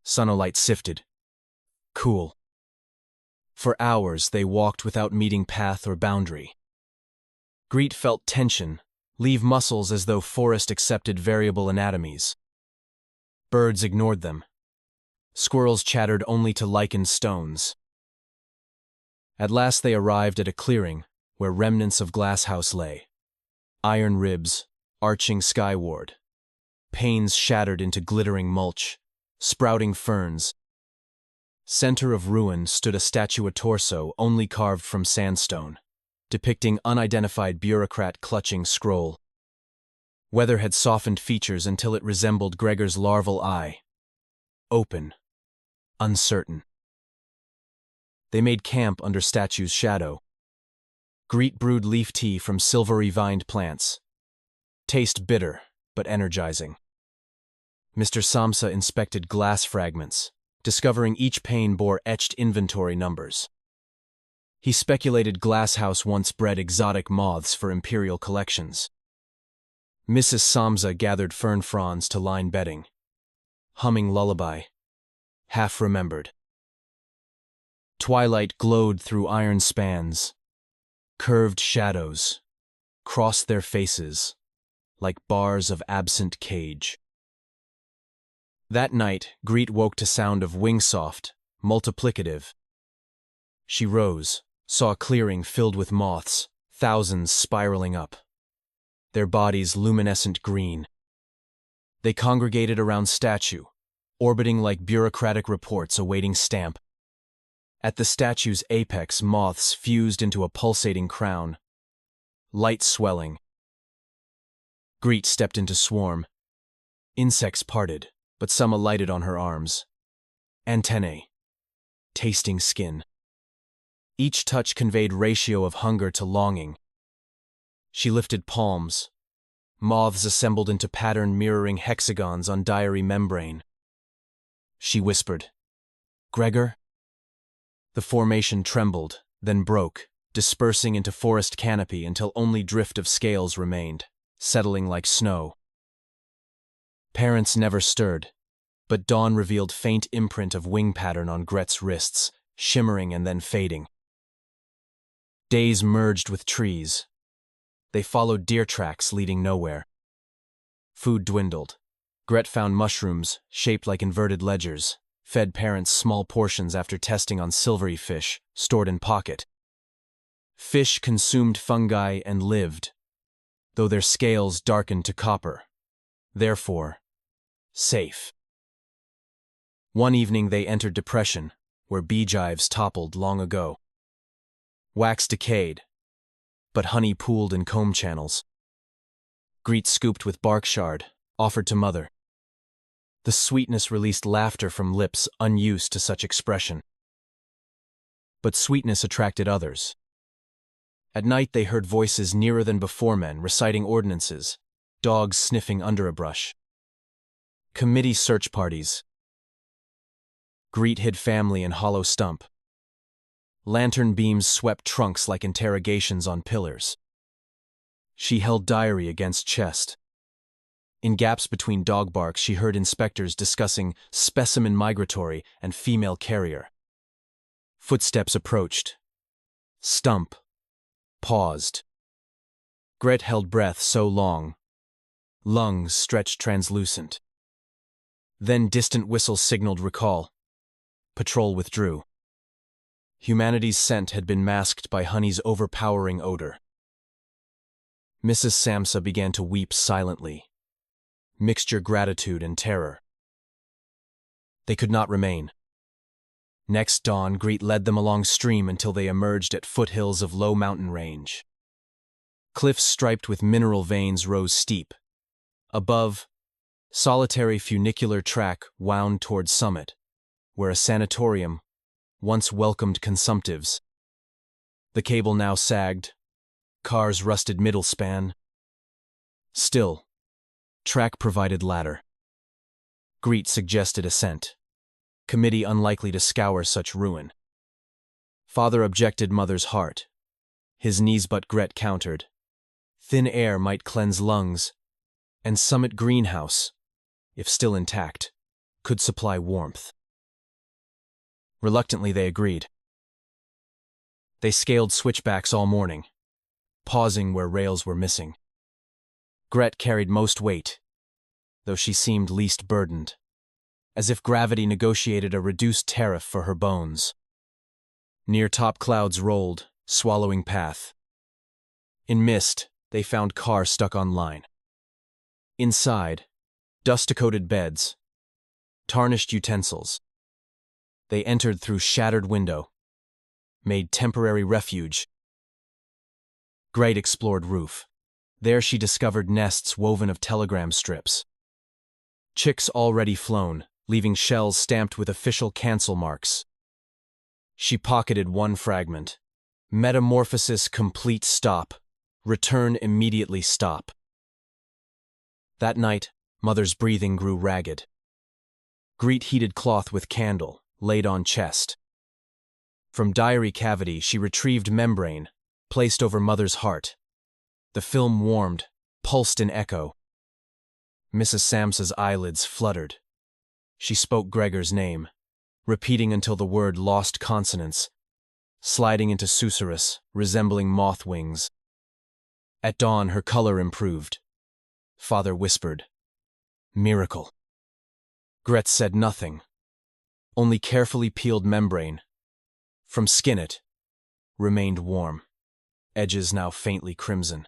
Sunlight sifted. Cool. For hours they walked without meeting path or boundary. Greet felt tension, leave muscles as though forest accepted variable anatomies. Birds ignored them. Squirrels chattered only to lichened stones. At last they arrived at a clearing where remnants of glass house lay. Iron ribs, arching skyward. Panes shattered into glittering mulch, sprouting ferns. Center of ruin stood a statue, a torso only carved from sandstone, depicting unidentified bureaucrat clutching scroll. Weather had softened features until it resembled Gregor's larval eye. Open. Uncertain. They made camp under statue's shadow. Greet brewed leaf tea from silvery vined plants. Taste bitter, but energizing. Mr. Samsa inspected glass fragments, discovering each pane bore etched inventory numbers. He speculated glasshouse once bred exotic moths for imperial collections. Mrs. Samsa gathered fern fronds to line bedding. Humming lullaby. Half remembered. Twilight glowed through iron spans. Curved shadows crossed their faces like bars of absent cage. That night, Greet woke to sound of wing-soft, multiplicative. She rose, saw a clearing filled with moths, thousands spiraling up, their bodies luminescent green. They congregated around statue, orbiting like bureaucratic reports awaiting stamp. At the statue's apex, moths fused into a pulsating crown. Light swelling. Greet stepped into swarm. Insects parted, but some alighted on her arms. Antennae. Tasting skin. Each touch conveyed ratio of hunger to longing. She lifted palms. Moths assembled into pattern mirroring hexagons on diary membrane. She whispered, "Gregor?" The formation trembled, then broke, dispersing into forest canopy until only drift of scales remained, settling like snow. Parents never stirred, but dawn revealed faint imprint of wing pattern on Gret's wrists, shimmering and then fading. Days merged with trees. They followed deer tracks leading nowhere. Food dwindled. Gret found mushrooms, shaped like inverted ledgers, fed parents small portions after testing on silvery fish, stored in pocket. Fish consumed fungi and lived, though their scales darkened to copper. Therefore, safe. One evening they entered depression, where beehives toppled long ago. Wax decayed, but honey pooled in comb channels. Greet scooped with bark shard, offered to mother. The sweetness released laughter from lips unused to such expression. But sweetness attracted others. At night they heard voices nearer than before, men reciting ordinances, dogs sniffing under a brush. Committee search parties. Greet hid family in hollow stump. Lantern beams swept trunks like interrogations on pillars. She held diary against chest. In gaps between dog barks she heard inspectors discussing specimen migratory and female carrier. Footsteps approached. Stump. Paused. Gret held breath so long. Lungs stretched translucent. Then distant whistles signaled recall. Patrol withdrew. Humanity's scent had been masked by honey's overpowering odor. Mrs. Samsa began to weep silently, mixture gratitude and terror. They could not remain. Next dawn, Greet led them along stream until they emerged at foothills of low mountain range. Cliffs striped with mineral veins rose steep. Above, solitary funicular track wound toward summit, where a sanatorium once welcomed consumptives. The cable now sagged, cars rusted middle span. Still, track provided ladder. Greet suggested ascent. Committee unlikely to scour such ruin. Father objected mother's heart. His knees but Gret countered. Thin air might cleanse lungs, and summit greenhouse, if still intact, could supply warmth. Reluctantly they agreed. They scaled switchbacks all morning, pausing where rails were missing. Gret carried most weight, though she seemed least burdened, as if gravity negotiated a reduced tariff for her bones. Near top clouds rolled, swallowing path. In mist, they found car stuck on line. Inside, dust-coated beds, tarnished utensils. They entered through shattered window, made temporary refuge. Gret explored roof. There she discovered nests woven of telegram strips. Chicks already flown, leaving shells stamped with official cancel marks. She pocketed one fragment. Metamorphosis complete stop. Return immediately stop. That night, mother's breathing grew ragged. Greet heated cloth with candle, laid on chest. From diary cavity she retrieved membrane, placed over mother's heart. The film warmed, pulsed in echo. Mrs. Samsa's eyelids fluttered. She spoke Gregor's name, repeating until the word lost consonants, sliding into susurrus, resembling moth wings. At dawn her color improved. Father whispered, "Miracle." Gret said nothing, only carefully peeled membrane. From skin it remained warm, edges now faintly crimson.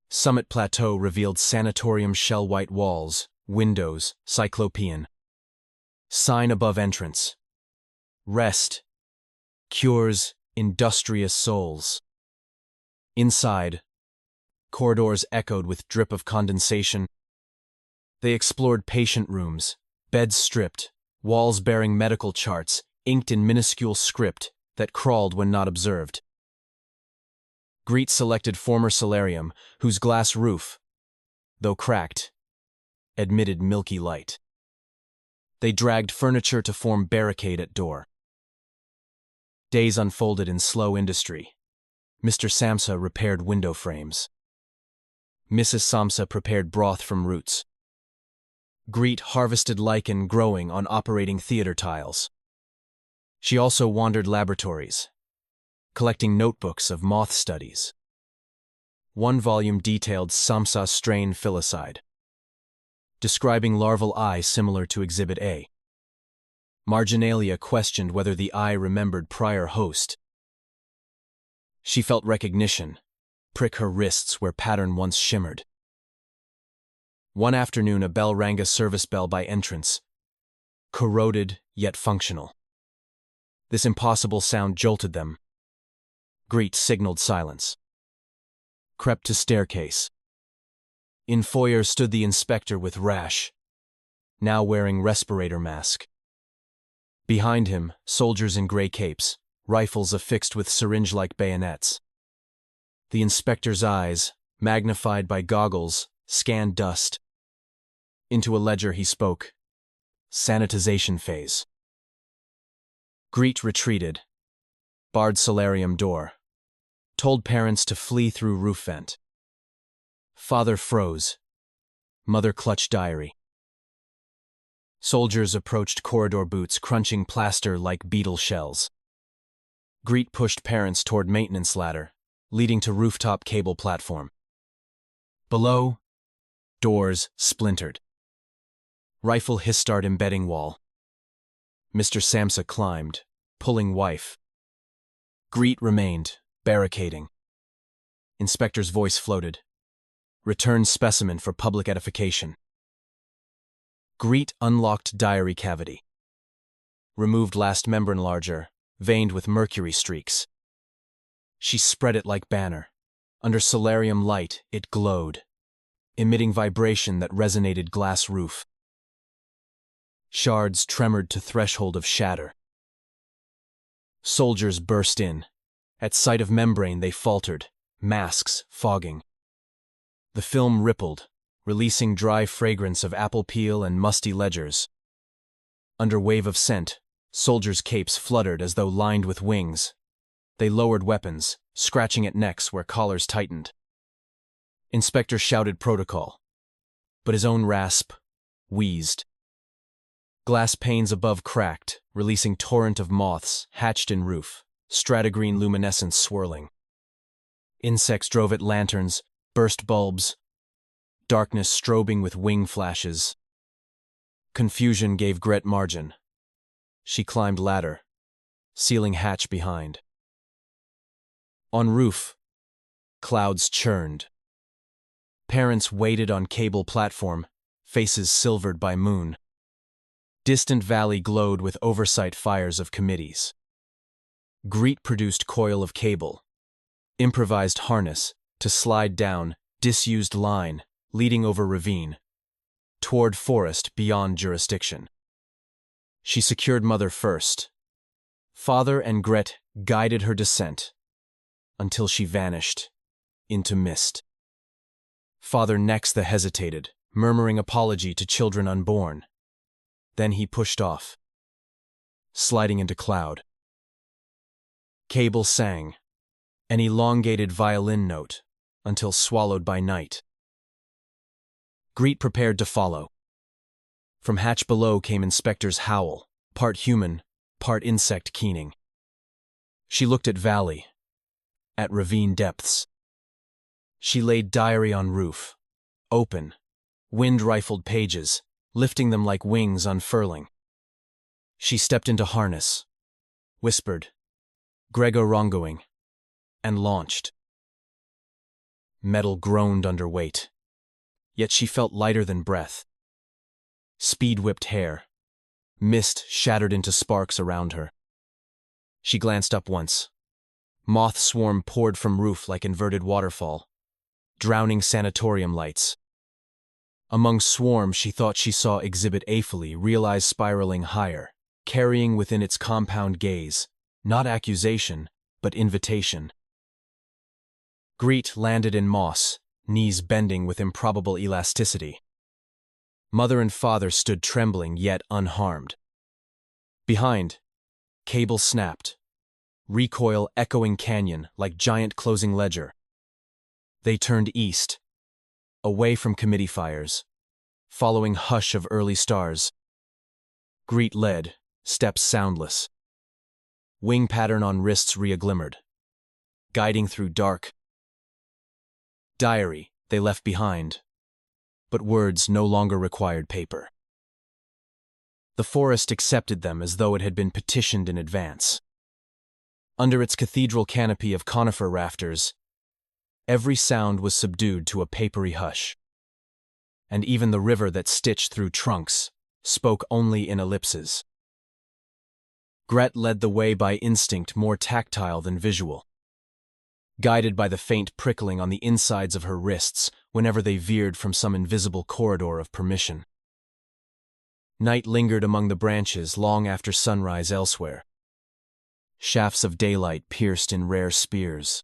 Summit plateau revealed sanatorium shell-white walls, windows, cyclopean. Sign above entrance. Rest. Cures industrious souls. Inside, corridors echoed with drip of condensation. They explored patient rooms, beds stripped, walls bearing medical charts, inked in minuscule script that crawled when not observed. Greet selected former solarium, whose glass roof, though cracked, admitted milky light. They dragged furniture to form barricade at door. Days unfolded in slow industry. Mr. Samsa repaired window frames. Mrs. Samsa prepared broth from roots. Greet harvested lichen growing on operating theater tiles. She also wandered laboratories, collecting notebooks of moth studies. One volume detailed Samsa's strain filicide, describing larval eye similar to Exhibit A. Marginalia questioned whether the eye remembered prior host. She felt recognition prick her wrists where pattern once shimmered. One afternoon a bell rang, a service bell by entrance, corroded yet functional. This impossible sound jolted them. Greet signaled silence. Crept to staircase. In foyer stood the inspector with rash, now wearing respirator mask. Behind him, soldiers in gray capes, rifles affixed with syringe-like bayonets. The inspector's eyes, magnified by goggles, scanned dust. Into a ledger he spoke. Sanitization phase. Greet retreated, barred solarium door, told parents to flee through roof vent. Father froze. Mother clutched diary. Soldiers approached corridor boots crunching plaster like beetle shells. Greet pushed parents toward maintenance ladder, leading to rooftop cable platform. Below, doors splintered. Rifle hissed embedding wall. Mr. Samsa climbed, pulling wife. Greet remained, barricading. Inspector's voice floated. Return specimen for public edification. Greet unlocked diary cavity. Removed last membrane larger, veined with mercury streaks. She spread it like banner. Under solarium light, it glowed, emitting vibration that resonated glass roof. Shards tremored to threshold of shatter. Soldiers burst in. At sight of membrane they faltered, masks fogging. The film rippled, releasing dry fragrance of apple peel and musty ledgers. Under wave of scent, soldiers' capes fluttered as though lined with wings. They lowered weapons, scratching at necks where collars tightened. Inspector shouted protocol, but his own rasp wheezed. Glass panes above cracked, releasing torrent of moths hatched in roof, stratagreen luminescence swirling. Insects drove at lanterns, burst bulbs, darkness strobing with wing flashes. Confusion gave Gret margin. She climbed ladder, ceiling hatch behind. On roof, clouds churned. Parents waited on cable platform, faces silvered by moon. Distant valley glowed with oversight fires of committees. Greet produced coil of cable, improvised harness to slide down disused line leading over ravine, toward forest beyond jurisdiction. She secured mother first. Father and Gret guided her descent, until she vanished into mist. Father next hesitated, murmuring apology to children unborn. Then he pushed off, sliding into cloud. Cable sang, an elongated violin note, until swallowed by night. Greet prepared to follow. From hatch below came Inspector's howl, part human, part insect keening. She looked at valley, at ravine depths. She laid diary on roof, open, wind-rifled pages, lifting them like wings unfurling. She stepped into harness, whispered, Gregor Rongoing, and launched. Metal groaned under weight, yet she felt lighter than breath. Speed-whipped hair, mist shattered into sparks around her. She glanced up once. Moth swarm poured from roof like inverted waterfall, drowning sanatorium lights. Among swarm she thought she saw Exhibit A, realized spiraling higher, carrying within its compound gaze, not accusation, but invitation. Greet landed in moss, knees bending with improbable elasticity. Mother and father stood trembling yet unharmed. Behind, cable snapped, recoil echoing canyon like giant closing ledger. They turned east, away from committee fires, following hush of early stars. Greet led, steps soundless. Wing pattern on wrists re-glimmered, guiding through dark. Diary they left behind, but words no longer required paper. The forest accepted them as though it had been petitioned in advance. Under its cathedral canopy of conifer rafters, every sound was subdued to a papery hush. And even the river that stitched through trunks spoke only in ellipses. Gret led the way by instinct more tactile than visual, guided by the faint prickling on the insides of her wrists whenever they veered from some invisible corridor of permission. Night lingered among the branches long after sunrise elsewhere. Shafts of daylight pierced in rare spears,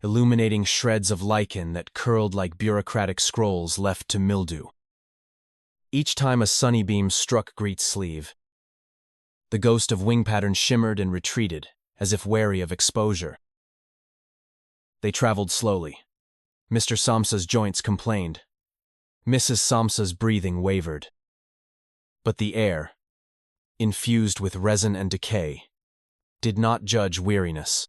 illuminating shreds of lichen that curled like bureaucratic scrolls left to mildew. Each time a sunny beam struck Greet's sleeve, the ghost of wing pattern shimmered and retreated, as if wary of exposure. They traveled slowly. Mr. Samsa's joints complained. Mrs. Samsa's breathing wavered. But the air, infused with resin and decay, did not judge weariness.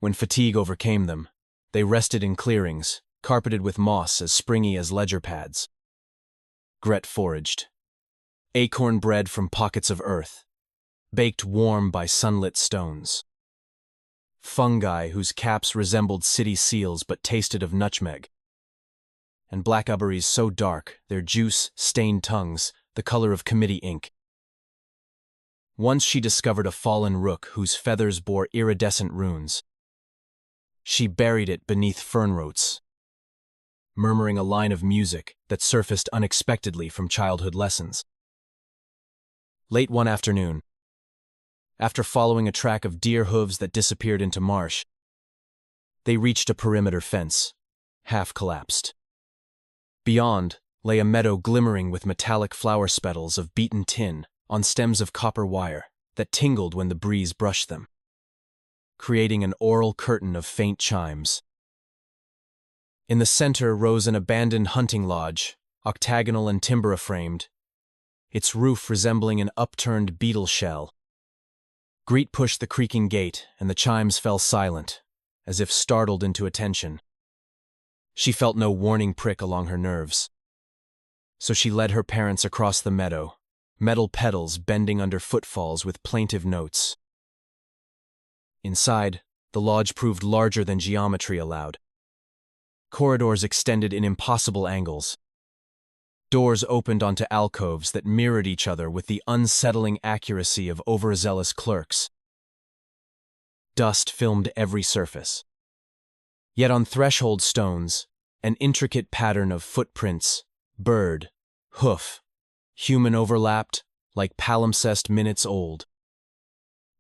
When fatigue overcame them, they rested in clearings, carpeted with moss as springy as ledger pads. Gret foraged. Acorn bread from pockets of earth, baked warm by sunlit stones. Fungi whose caps resembled city seals but tasted of nutmeg. And blackberries so dark, their juice stained tongues, the color of committee ink. Once she discovered a fallen rook whose feathers bore iridescent runes. She buried it beneath fern roots, murmuring a line of music that surfaced unexpectedly from childhood lessons. Late one afternoon, after following a track of deer hooves that disappeared into marsh, they reached a perimeter fence, half collapsed. Beyond lay a meadow glimmering with metallic flower spetals of beaten tin on stems of copper wire that tingled when the breeze brushed them, creating an aural curtain of faint chimes. In the center rose an abandoned hunting lodge, octagonal and timber-framed, its roof resembling an upturned beetle shell. Greet pushed the creaking gate, and the chimes fell silent, as if startled into attention. She felt no warning prick along her nerves. So she led her parents across the meadow, metal pedals bending under footfalls with plaintive notes. Inside, the lodge proved larger than geometry allowed. Corridors extended in impossible angles. Doors opened onto alcoves that mirrored each other with the unsettling accuracy of overzealous clerks. Dust filmed every surface. Yet on threshold stones, an intricate pattern of footprints, bird, hoof, human overlapped, like palimpsest minutes old.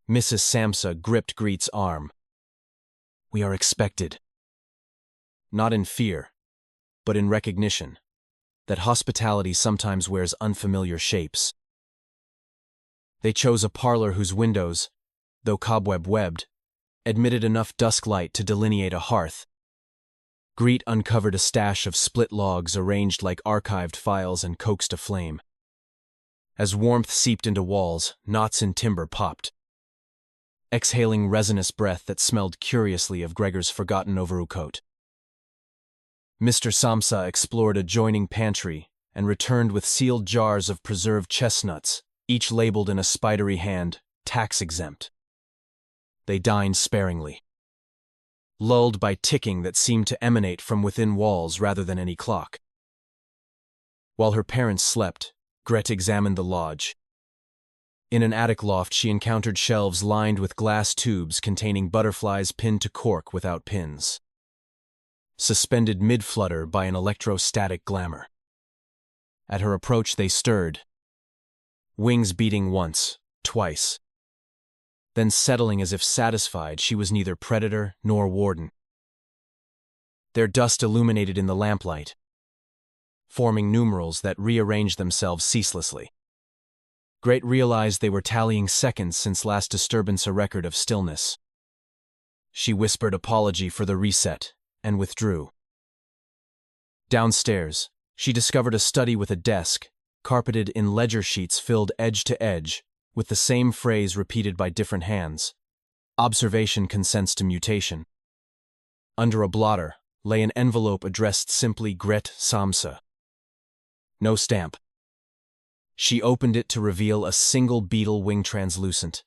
Mrs. Samsa gripped Greet's arm. "We are expected." Not in fear, but in recognition that hospitality sometimes wears unfamiliar shapes. They chose a parlor whose windows, though cobweb-webbed, admitted enough dusk light to delineate a hearth. Greet uncovered a stash of split logs arranged like archived files and coaxed a flame. As warmth seeped into walls, knots in timber popped, exhaling resinous breath that smelled curiously of Gregor's forgotten overcoat. Mr. Samsa explored a adjoining pantry and returned with sealed jars of preserved chestnuts, each labeled in a spidery hand, tax-exempt. They dined sparingly, lulled by ticking that seemed to emanate from within walls rather than any clock. While her parents slept, Gret examined the lodge. In an attic loft, she encountered shelves lined with glass tubes containing butterflies pinned to cork without pins, suspended mid-flutter by an electrostatic glamour. At her approach they stirred, wings beating once, twice, then settling as if satisfied she was neither predator nor warden. Their dust illuminated in the lamplight, forming numerals that rearranged themselves ceaselessly. Gret realized they were tallying seconds since last disturbance, a record of stillness. She whispered apology for the reset and withdrew. Downstairs, she discovered a study with a desk, carpeted in ledger sheets filled edge to edge, with the same phrase repeated by different hands. Observation consents to mutation. Under a blotter lay an envelope addressed simply Gregor Samsa. No stamp. She opened it to reveal a single beetle wing translucent,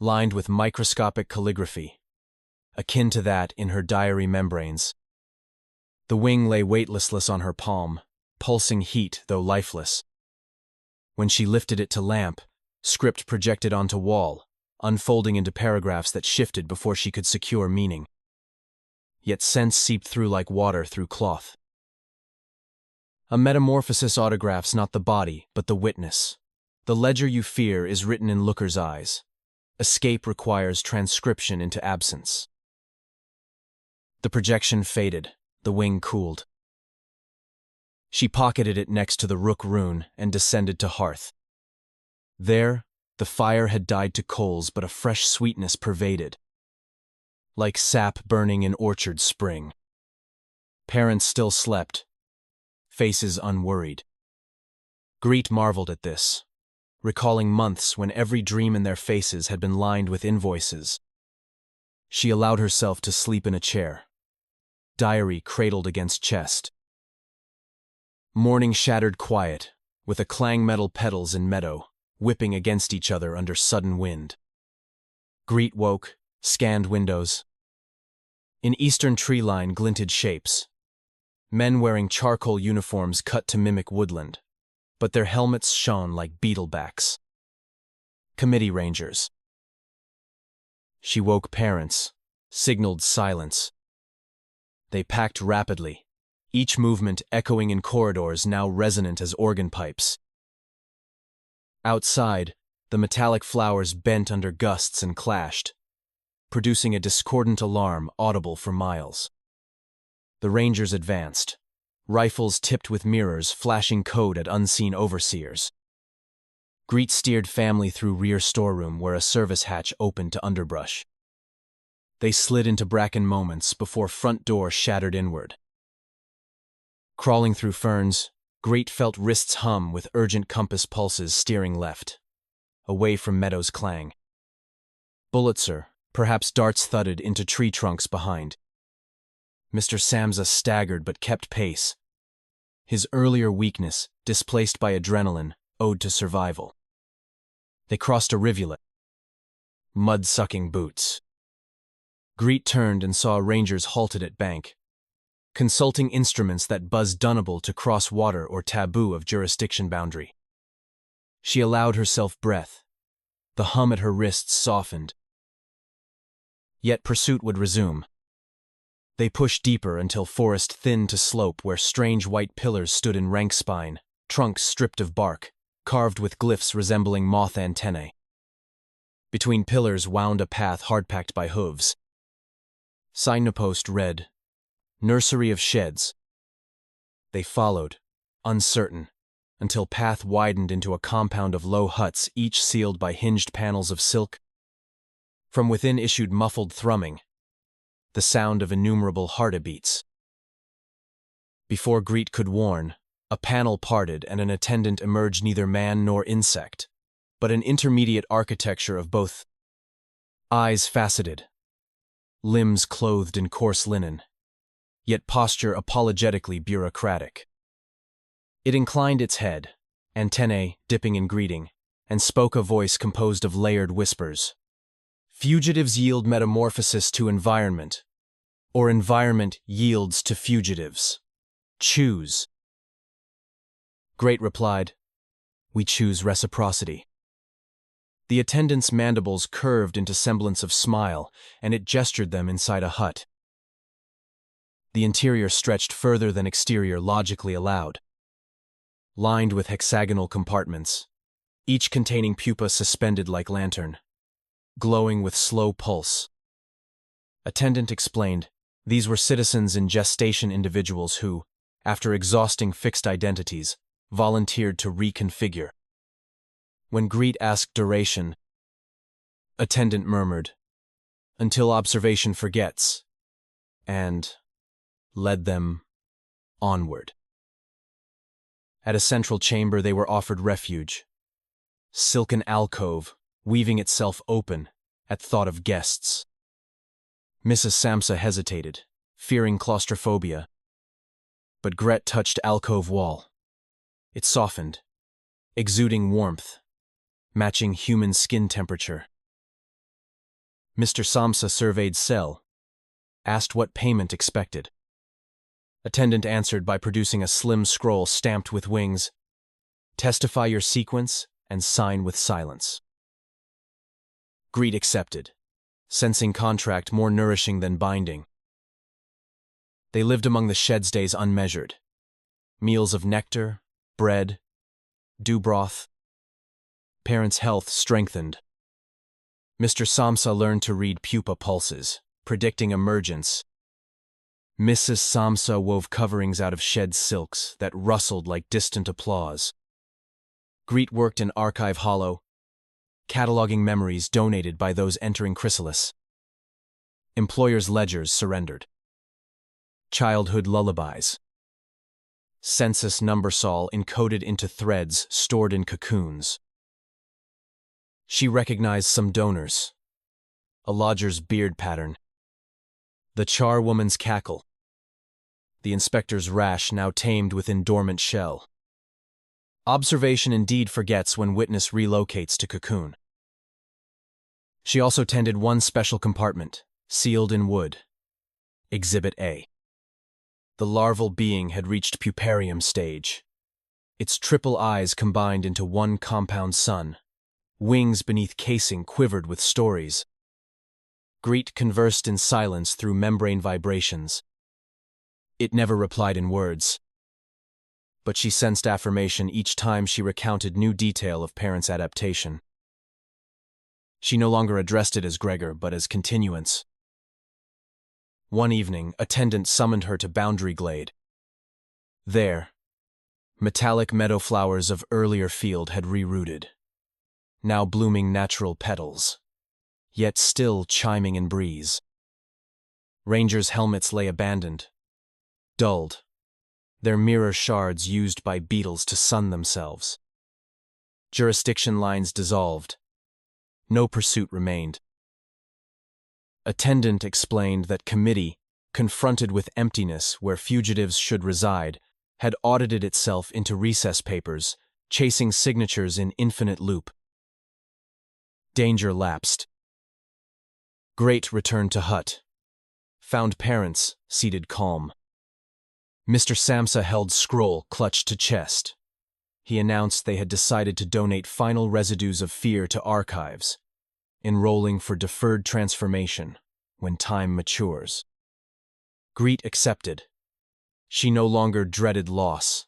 lined with microscopic calligraphy, akin to that in her diary membranes. The wing lay weightless on her palm, pulsing heat though lifeless. When she lifted it to lamp, script projected onto wall, unfolding into paragraphs that shifted before she could secure meaning. Yet sense seeped through like water through cloth. A metamorphosis autographs not the body, but the witness. The ledger you fear is written in looker's eyes. Escape requires transcription into absence. The projection faded, the wing cooled. She pocketed it next to the rook rune and descended to hearth. There, the fire had died to coals, but a fresh sweetness pervaded, like sap burning in orchard spring. Parents still slept, faces unworried. Greet marveled at this, recalling months when every dream in their faces had been lined with invoices. She allowed herself to sleep in a chair, diary cradled against chest. Morning shattered quiet, with a clang metal petals in meadow, whipping against each other under sudden wind. Greet woke, scanned windows. In eastern tree line glinted shapes. Men wearing charcoal uniforms cut to mimic woodland, but their helmets shone like beetlebacks. Committee rangers. She woke parents, signaled silence. They packed rapidly, each movement echoing in corridors now resonant as organ pipes. Outside, the metallic flowers bent under gusts and clashed, producing a discordant alarm audible for miles. The rangers advanced, rifles tipped with mirrors flashing code at unseen overseers. Greet steered family through rear storeroom where a service hatch opened to underbrush. They slid into bracken moments before front door shattered inward. Crawling through ferns, Greet felt wrists hum with urgent compass pulses steering left, away from meadows clang. Bullets, perhaps darts thudded into tree trunks behind. Mr. Samsa staggered but kept pace. His earlier weakness, displaced by adrenaline, owed to survival. They crossed a rivulet. Mud-sucking boots. Greet turned and saw rangers halted at bank, consulting instruments that buzzed dunnable to cross water or taboo of jurisdiction boundary. She allowed herself breath. The hum at her wrists softened. Yet pursuit would resume. They pushed deeper until forest thinned to slope where strange white pillars stood in rank spine, trunks stripped of bark, carved with glyphs resembling moth antennae. Between pillars wound a path hard-packed by hooves. Signpost read, "Nursery of Sheds." They followed, uncertain, until path widened into a compound of low huts, each sealed by hinged panels of silk. From within issued muffled thrumming, the sound of innumerable heartbeats. Before Greet could warn, a panel parted and an attendant emerged, neither man nor insect, but an intermediate architecture of both. Eyes faceted, limbs clothed in coarse linen, yet posture apologetically bureaucratic. It inclined its head, antennae dipping in greeting, and spoke a voice composed of layered whispers. Fugitives yield metamorphosis to environment, or environment yields to fugitives. Choose. Great replied, "We choose reciprocity." The attendant's mandibles curved into semblance of smile, and it gestured them inside a hut. The interior stretched further than exterior logically allowed. Lined with hexagonal compartments, each containing pupa suspended like lantern, glowing with slow pulse. Attendant explained, these were citizens in gestation, individuals who, after exhausting fixed identities, volunteered to reconfigure. When Greet asked duration, attendant murmured, "Until observation forgets," and led them onward. At a central chamber they were offered refuge. Silken alcove, weaving itself open at thought of guests. Mrs. Samsa hesitated, fearing claustrophobia. But Gret touched alcove wall. It softened, exuding warmth, matching human skin temperature. Mr. Samsa surveyed cell, asked what payment expected. Attendant answered by producing a slim scroll stamped with wings. Testify your sequence and sign with silence. Greed accepted, sensing contract more nourishing than binding. They lived among the shed's days unmeasured. Meals of nectar, bread, dew broth. Parents' health strengthened. Mr. Samsa learned to read pupa pulses, predicting emergence. Mrs. Samsa wove coverings out of shed silks that rustled like distant applause. Greet worked in Archive Hollow, cataloging memories donated by those entering chrysalis. Employers' ledgers surrendered. Childhood lullabies. Census numbersol encoded into threads stored in cocoons. She recognized some donors. A lodger's beard pattern. The charwoman's cackle. The inspector's rash now tamed within dormant shell. Observation indeed forgets when witness relocates to cocoon. She also tended one special compartment, sealed in wood. Exhibit A. The larval being had reached puparium stage. Its triple eyes combined into one compound sun. Wings beneath casing quivered with stories. Greet conversed in silence through membrane vibrations. It never replied in words. But she sensed affirmation each time she recounted new detail of parents' adaptation. She no longer addressed it as Gregor, but as continuance. One evening, attendant summoned her to Boundary Glade. There, metallic meadow flowers of earlier field had rerooted, now blooming natural petals, yet still chiming in breeze. Rangers' helmets lay abandoned, dulled, their mirror shards used by beetles to sun themselves. Jurisdiction lines dissolved. No pursuit remained. Attendant explained that committee, confronted with emptiness where fugitives should reside, had audited itself into recess papers, chasing signatures in infinite loop. Danger lapsed. Great returned to hut. Found parents, seated calm. Mr. Samsa held scroll clutched to chest. He announced they had decided to donate final residues of fear to archives, enrolling for deferred transformation when time matures. Greet accepted. She no longer dreaded loss.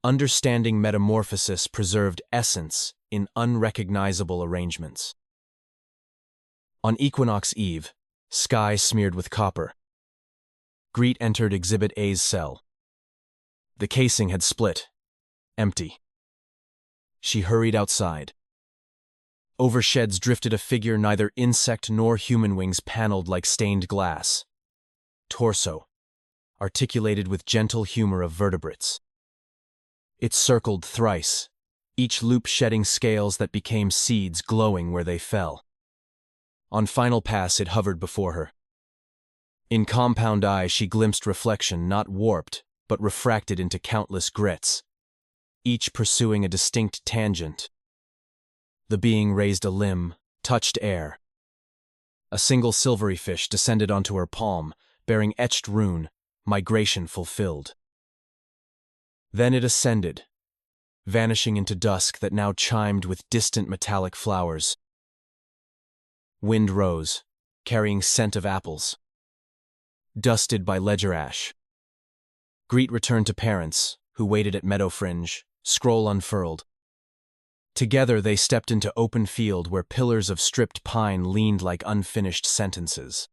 Understanding metamorphosis preserved essence in unrecognizable arrangements. On Equinox Eve, sky smeared with copper. Greet entered Exhibit A's cell. The casing had split, empty. She hurried outside. Over sheds drifted a figure neither insect nor human wings paneled like stained glass. Torso, articulated with gentle humor of vertebrates. It circled thrice, each loop shedding scales that became seeds glowing where they fell. On final pass it hovered before her. In compound eye she glimpsed reflection not warped, but refracted into countless grits, each pursuing a distinct tangent. The being raised a limb, touched air. A single silvery fish descended onto her palm, bearing etched rune, migration fulfilled. Then it ascended, vanishing into dusk that now chimed with distant metallic flowers. Wind rose, carrying scent of apples. Dusted by ledger ash. Greet returned to parents, who waited at meadow fringe, scroll unfurled. Together they stepped into open field where pillars of stripped pine leaned like unfinished sentences.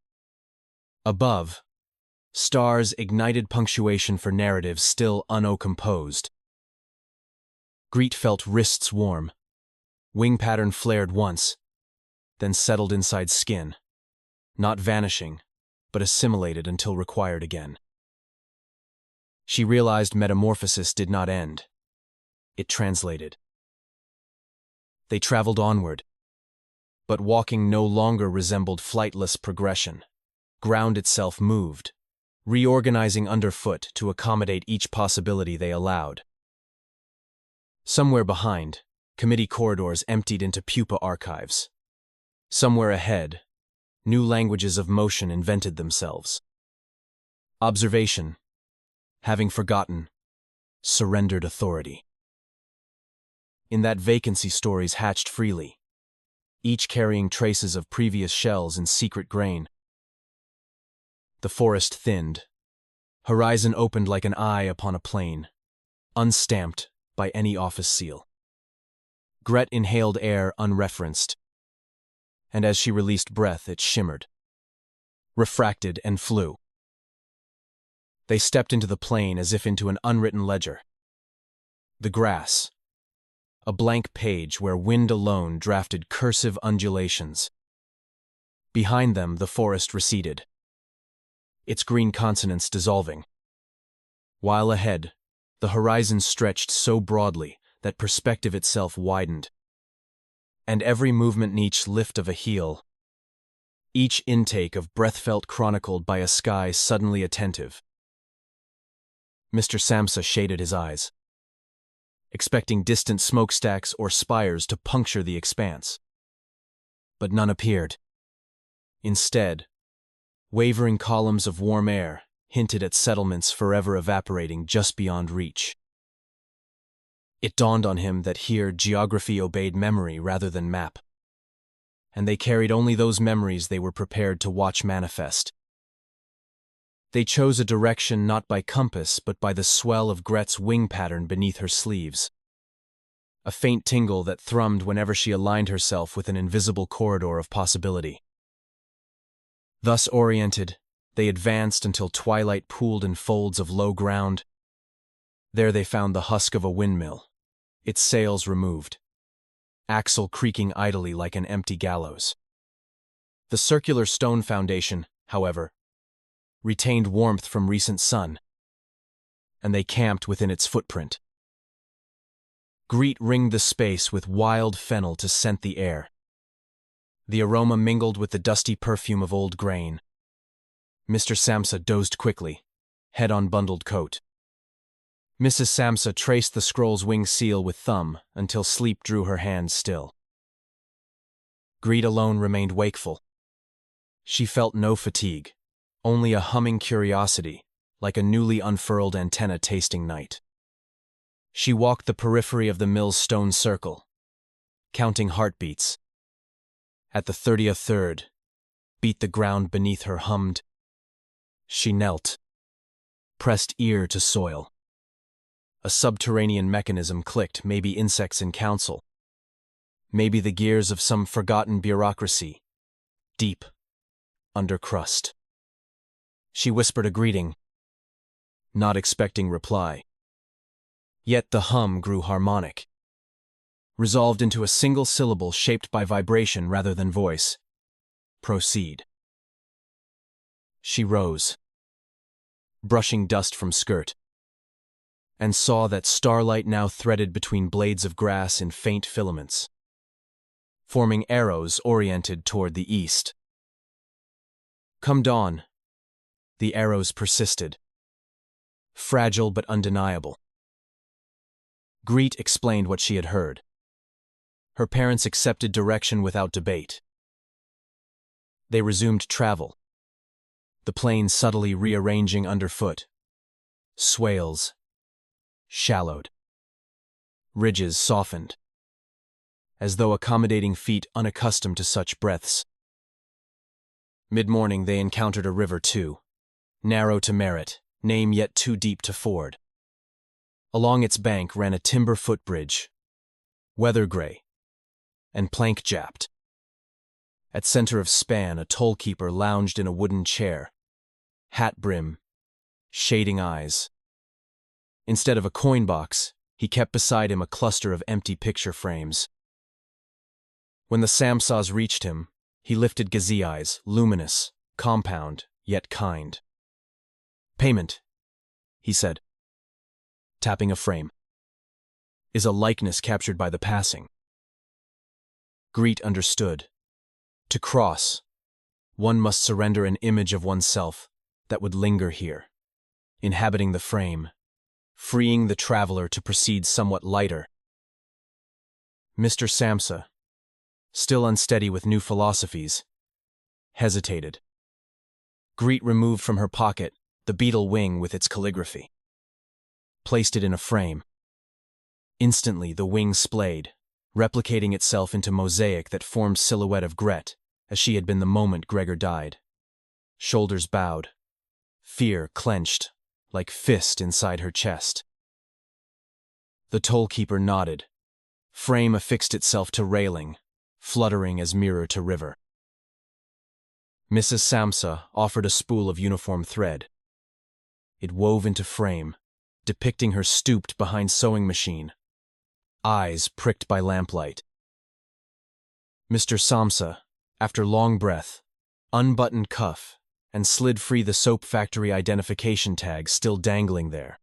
Above, stars ignited punctuation for narratives still uncomposed. Greet felt wrists warm. Wing pattern flared once, then settled inside skin, not vanishing, but assimilated until required again. She realized Metamorphosis did not end. It translated. They traveled onward. But walking no longer resembled flightless progression. Ground itself moved, reorganizing underfoot to accommodate each possibility they allowed. Somewhere behind, committee corridors emptied into pupa archives. Somewhere ahead, new languages of motion invented themselves. Observation, having forgotten, surrendered authority. In that vacancy, stories hatched freely, each carrying traces of previous shells and secret grain. The forest thinned. Horizon opened like an eye upon a plain, unstamped by any office seal. Gret inhaled air unreferenced, and as she released breath, it shimmered, refracted, and flew. They stepped into the plain as if into an unwritten ledger. The grass, a blank page where wind alone drafted cursive undulations. Behind them, the forest receded, its green consonants dissolving. While ahead, the horizon stretched so broadly that perspective itself widened. And every movement, each lift of a heel, each intake of breath felt chronicled by a sky suddenly attentive. Mr. Samsa shaded his eyes, expecting distant smokestacks or spires to puncture the expanse. But none appeared. Instead, wavering columns of warm air hinted at settlements forever evaporating just beyond reach. It dawned on him that here geography obeyed memory rather than map, and they carried only those memories they were prepared to watch manifest. They chose a direction not by compass but by the swell of Gret's wing pattern beneath her sleeves, a faint tingle that thrummed whenever she aligned herself with an invisible corridor of possibility. Thus oriented, they advanced until twilight pooled in folds of low ground. There they found the husk of a windmill, its sails removed, axle creaking idly like an empty gallows. The circular stone foundation, however, retained warmth from recent sun, and they camped within its footprint. Greet ringed the space with wild fennel to scent the air. The aroma mingled with the dusty perfume of old grain. Mr. Samsa dozed quickly, head on bundled coat. Mrs. Samsa traced the scroll's wing seal with thumb until sleep drew her hands still. Greet alone remained wakeful. She felt no fatigue, only a humming curiosity, like a newly unfurled antenna tasting night. She walked the periphery of the mill's stone circle, counting heartbeats. At the 30th third, beat the ground beneath her hummed. She knelt, pressed ear to soil. A subterranean mechanism clicked, maybe insects in council, maybe the gears of some forgotten bureaucracy, deep under crust. She whispered a greeting, not expecting reply. Yet the hum grew harmonic, resolved into a single syllable shaped by vibration rather than voice. Proceed. She rose, brushing dust from skirt, and saw that starlight now threaded between blades of grass in faint filaments, forming arrows oriented toward the east. Come dawn, the arrows persisted, fragile but undeniable. Greet explained what she had heard. Her parents accepted direction without debate. They resumed travel, the plane subtly rearranging underfoot. Swales shallowed. Ridges softened, as though accommodating feet unaccustomed to such breaths. Mid-morning they encountered a river too, narrow to merit, name yet too deep to ford. Along its bank ran a timber footbridge, weather gray and plank-japped. At center of span, a tollkeeper lounged in a wooden chair, hat brim, shading eyes. Instead of a coin box, he kept beside him a cluster of empty picture frames. When the Samsas reached him, he lifted gazy eyes, luminous, compound, yet kind. Payment, he said. tapping a frame, is a likeness captured by the passing. Greet understood. To cross, one must surrender an image of oneself that would linger here, inhabiting the frame, freeing the traveler to proceed somewhat lighter. Mr. Samsa, still unsteady with new philosophies, hesitated. Greet removed from her pocket the beetle wing with its calligraphy, placed it in a frame. Instantly the wing splayed, replicating itself into mosaic that formed silhouette of Gret, as she had been the moment Gregor died. Shoulders bowed, fear clenched, like fist inside her chest. The tollkeeper nodded. Frame affixed itself to railing, fluttering as mirror to river. Mrs. Samsa offered a spool of uniform thread. It wove into frame, depicting her stooped behind sewing machine, eyes pricked by lamplight. Mr. Samsa, after long breath, unbuttoned cuff and slid free the soap factory identification tag still dangling there.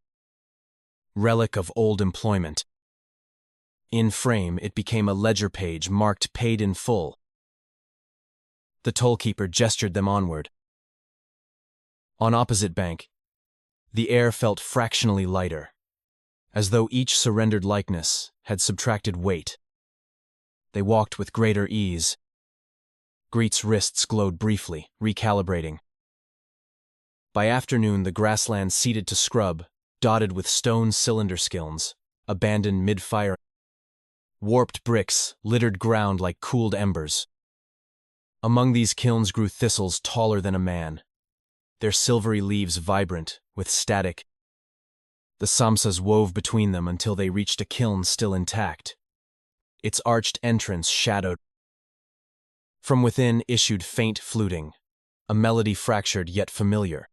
Relic of old employment. In frame, it became a ledger page marked paid in full. The tollkeeper gestured them onward. On opposite bank, the air felt fractionally lighter, as though each surrendered likeness had subtracted weight. They walked with greater ease. Greet's wrists glowed briefly, recalibrating. By afternoon, the grassland ceded to scrub, dotted with stone cylinder kilns, abandoned mid-fire. Warped bricks littered ground like cooled embers. Among these kilns grew thistles taller than a man, their silvery leaves vibrant with static. The Samsas wove between them until they reached a kiln still intact, its arched entrance shadowed. From within issued faint fluting, a melody fractured yet familiar.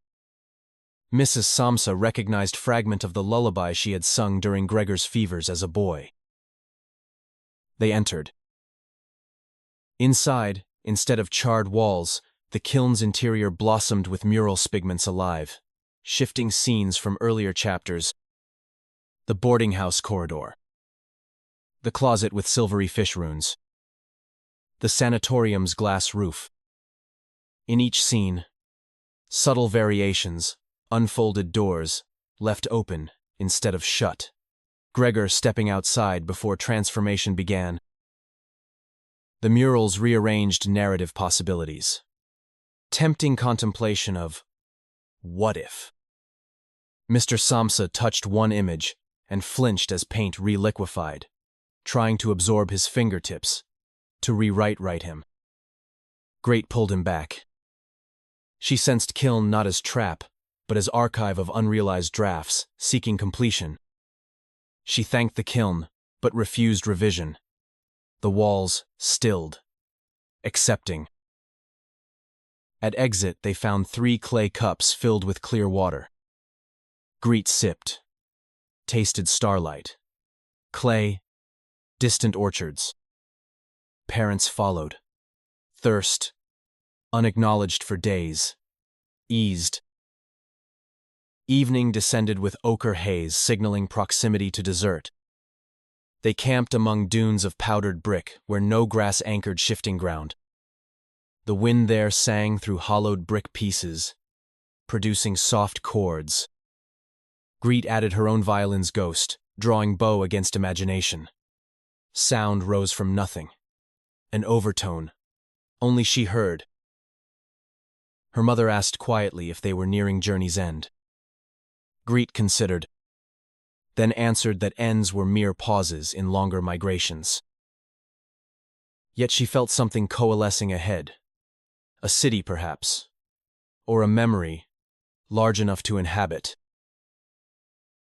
Mrs. Samsa recognized fragment of the lullaby she had sung during Gregor's fevers as a boy. They entered. Inside, instead of charred walls, the kiln's interior blossomed with mural pigments alive, shifting scenes from earlier chapters. The boarding house corridor. The closet with silvery fish runes. The sanatorium's glass roof. In each scene, subtle variations, unfolded doors, left open instead of shut. Gregor stepping outside before transformation began. The murals rearranged narrative possibilities. Tempting contemplation of what if? Mr. Samsa touched one image and flinched as paint reliquefied, trying to absorb his fingertips, to rewrite him. Great pulled him back. She sensed kiln not as trap, but as archive of unrealized drafts, seeking completion. She thanked the kiln, but refused revision. The walls stilled, accepting. At exit, they found 3 clay cups filled with clear water. Greet sipped, tasted starlight, clay, distant orchards. Parents followed. Thirst, unacknowledged for days, eased. Evening descended with ochre haze signaling proximity to dessert. They camped among dunes of powdered brick where no grass anchored shifting ground. The wind there sang through hollowed brick pieces, producing soft chords. Greet added her own violin's ghost, drawing bow against imagination. Sound rose from nothing. An overtone. Only she heard. Her mother asked quietly if they were nearing journey's end. Greet considered, then answered that ends were mere pauses in longer migrations. Yet she felt something coalescing ahead. A city, perhaps, or a memory, large enough to inhabit.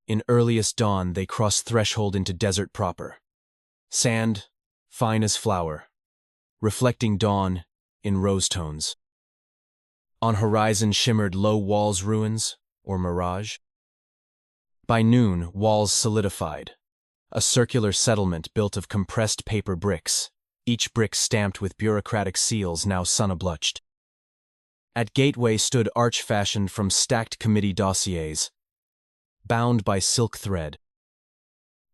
In earliest dawn, they crossed threshold into desert proper. Sand, fine as flour, reflecting dawn in rose tones. On horizon shimmered low walls ruins, or mirage. By noon, walls solidified, a circular settlement built of compressed paper bricks, each brick stamped with bureaucratic seals now sun-ablutched. At gateway stood arch fashioned from stacked committee dossiers. bound by silk thread.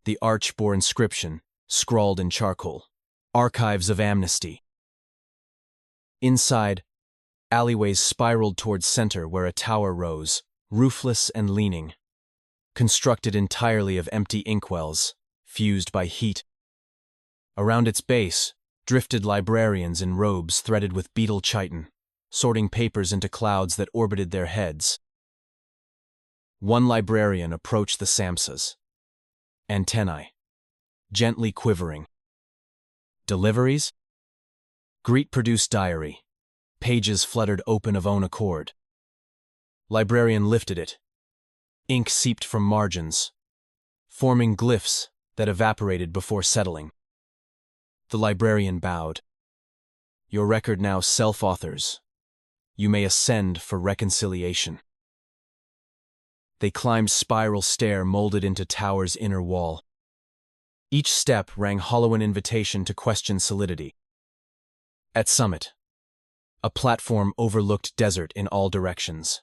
The arch bore inscription, scrawled in charcoal, "Archives of Amnesty." Inside, alleyways spiraled towards center where a tower rose, roofless and leaning, constructed entirely of empty inkwells, fused by heat. Around its base drifted librarians in robes threaded with beetle chitin, sorting papers into clouds that orbited their heads. One librarian approached the Samsas, antennae gently quivering. Deliveries? Greet produced diary. Pages fluttered open of own accord. Librarian lifted it. Ink seeped from margins, forming glyphs that evaporated before settling. The librarian bowed. "Your record now self-authors. You may ascend for reconciliation." They climbed spiral stair molded into tower's inner wall. Each step rang hollow an invitation to question solidity. At summit, a platform overlooked desert in all directions.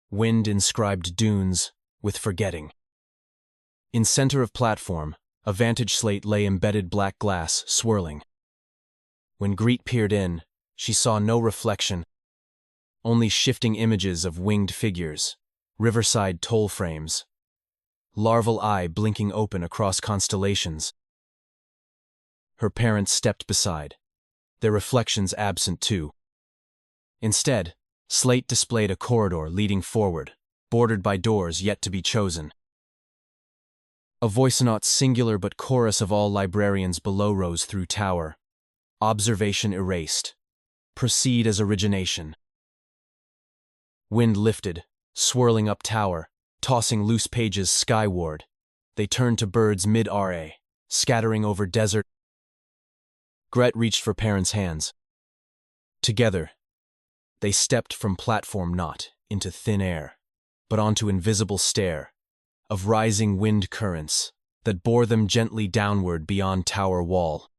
Wind inscribed dunes with forgetting. In center of platform, a vantage slate lay embedded black glass, swirling. When Greet peered in, she saw no reflection, only shifting images of winged figures, riverside toll frames, larval eye blinking open across constellations. Her parents stepped beside, their reflections absent too. Instead, slate displayed a corridor leading forward, bordered by doors yet to be chosen. A voice-not singular but chorus of all librarians below rose through tower. Observation erased. Proceed as origination. Wind lifted, swirling up tower, tossing loose pages skyward. They turned to birds mid-RA, scattering over desert. Gret reached for parents' hands. Together, they stepped from platform not into thin air, but onto invisible stair of rising wind currents that bore them gently downward beyond tower wall.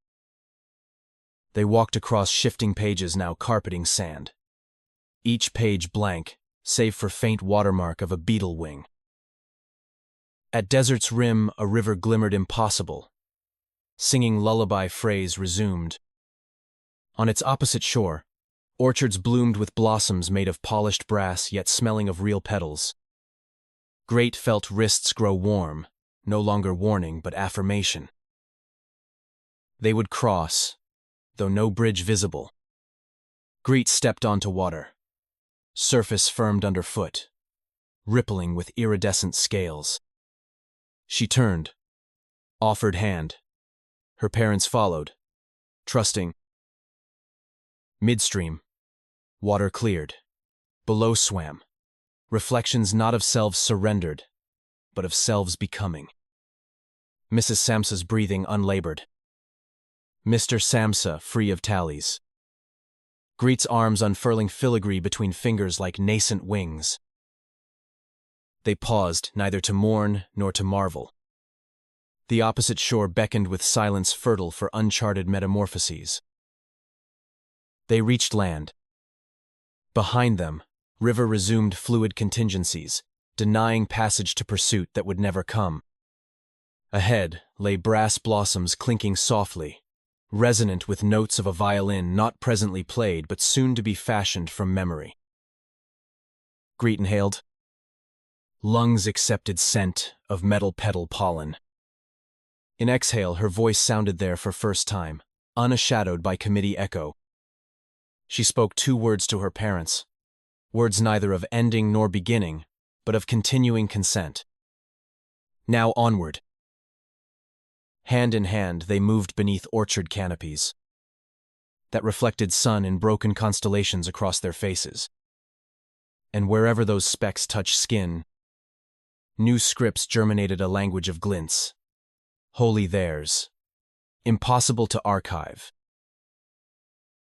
They walked across shifting pages now carpeting sand, each page blank, save for faint watermark of a beetle wing. At desert's rim, a river glimmered impossible. Singing lullaby phrase resumed. On its opposite shore, orchards bloomed with blossoms made of polished brass yet smelling of real petals. Great felt wrists grow warm, no longer warning but affirmation. They would cross, though no bridge visible. Greet stepped onto water. Surface firmed underfoot, rippling with iridescent scales. She turned, offered hand. Her parents followed, trusting. Midstream, water cleared. Below swam, reflections not of selves surrendered, but of selves becoming. Mrs. Samsa's breathing unlabored. Mr. Samsa free of tallies. Greet's arms unfurling filigree between fingers like nascent wings. They paused, neither to mourn nor to marvel. The opposite shore beckoned with silence fertile for uncharted metamorphoses. They reached land. Behind them, river resumed fluid contingencies, denying passage to pursuit that would never come. Ahead lay brass blossoms clinking softly, resonant with notes of a violin not presently played but soon to be fashioned from memory. Greet inhaled. Lungs accepted scent of metal petal pollen. In exhale, her voice sounded there for first time, unshadowed by committee echo. She spoke 2 words to her parents, words neither of ending nor beginning, but of continuing consent. Now onward. Hand in hand, they moved beneath orchard canopies that reflected sun in broken constellations across their faces. And wherever those specks touched skin, new scripts germinated a language of glints, wholly theirs, impossible to archive,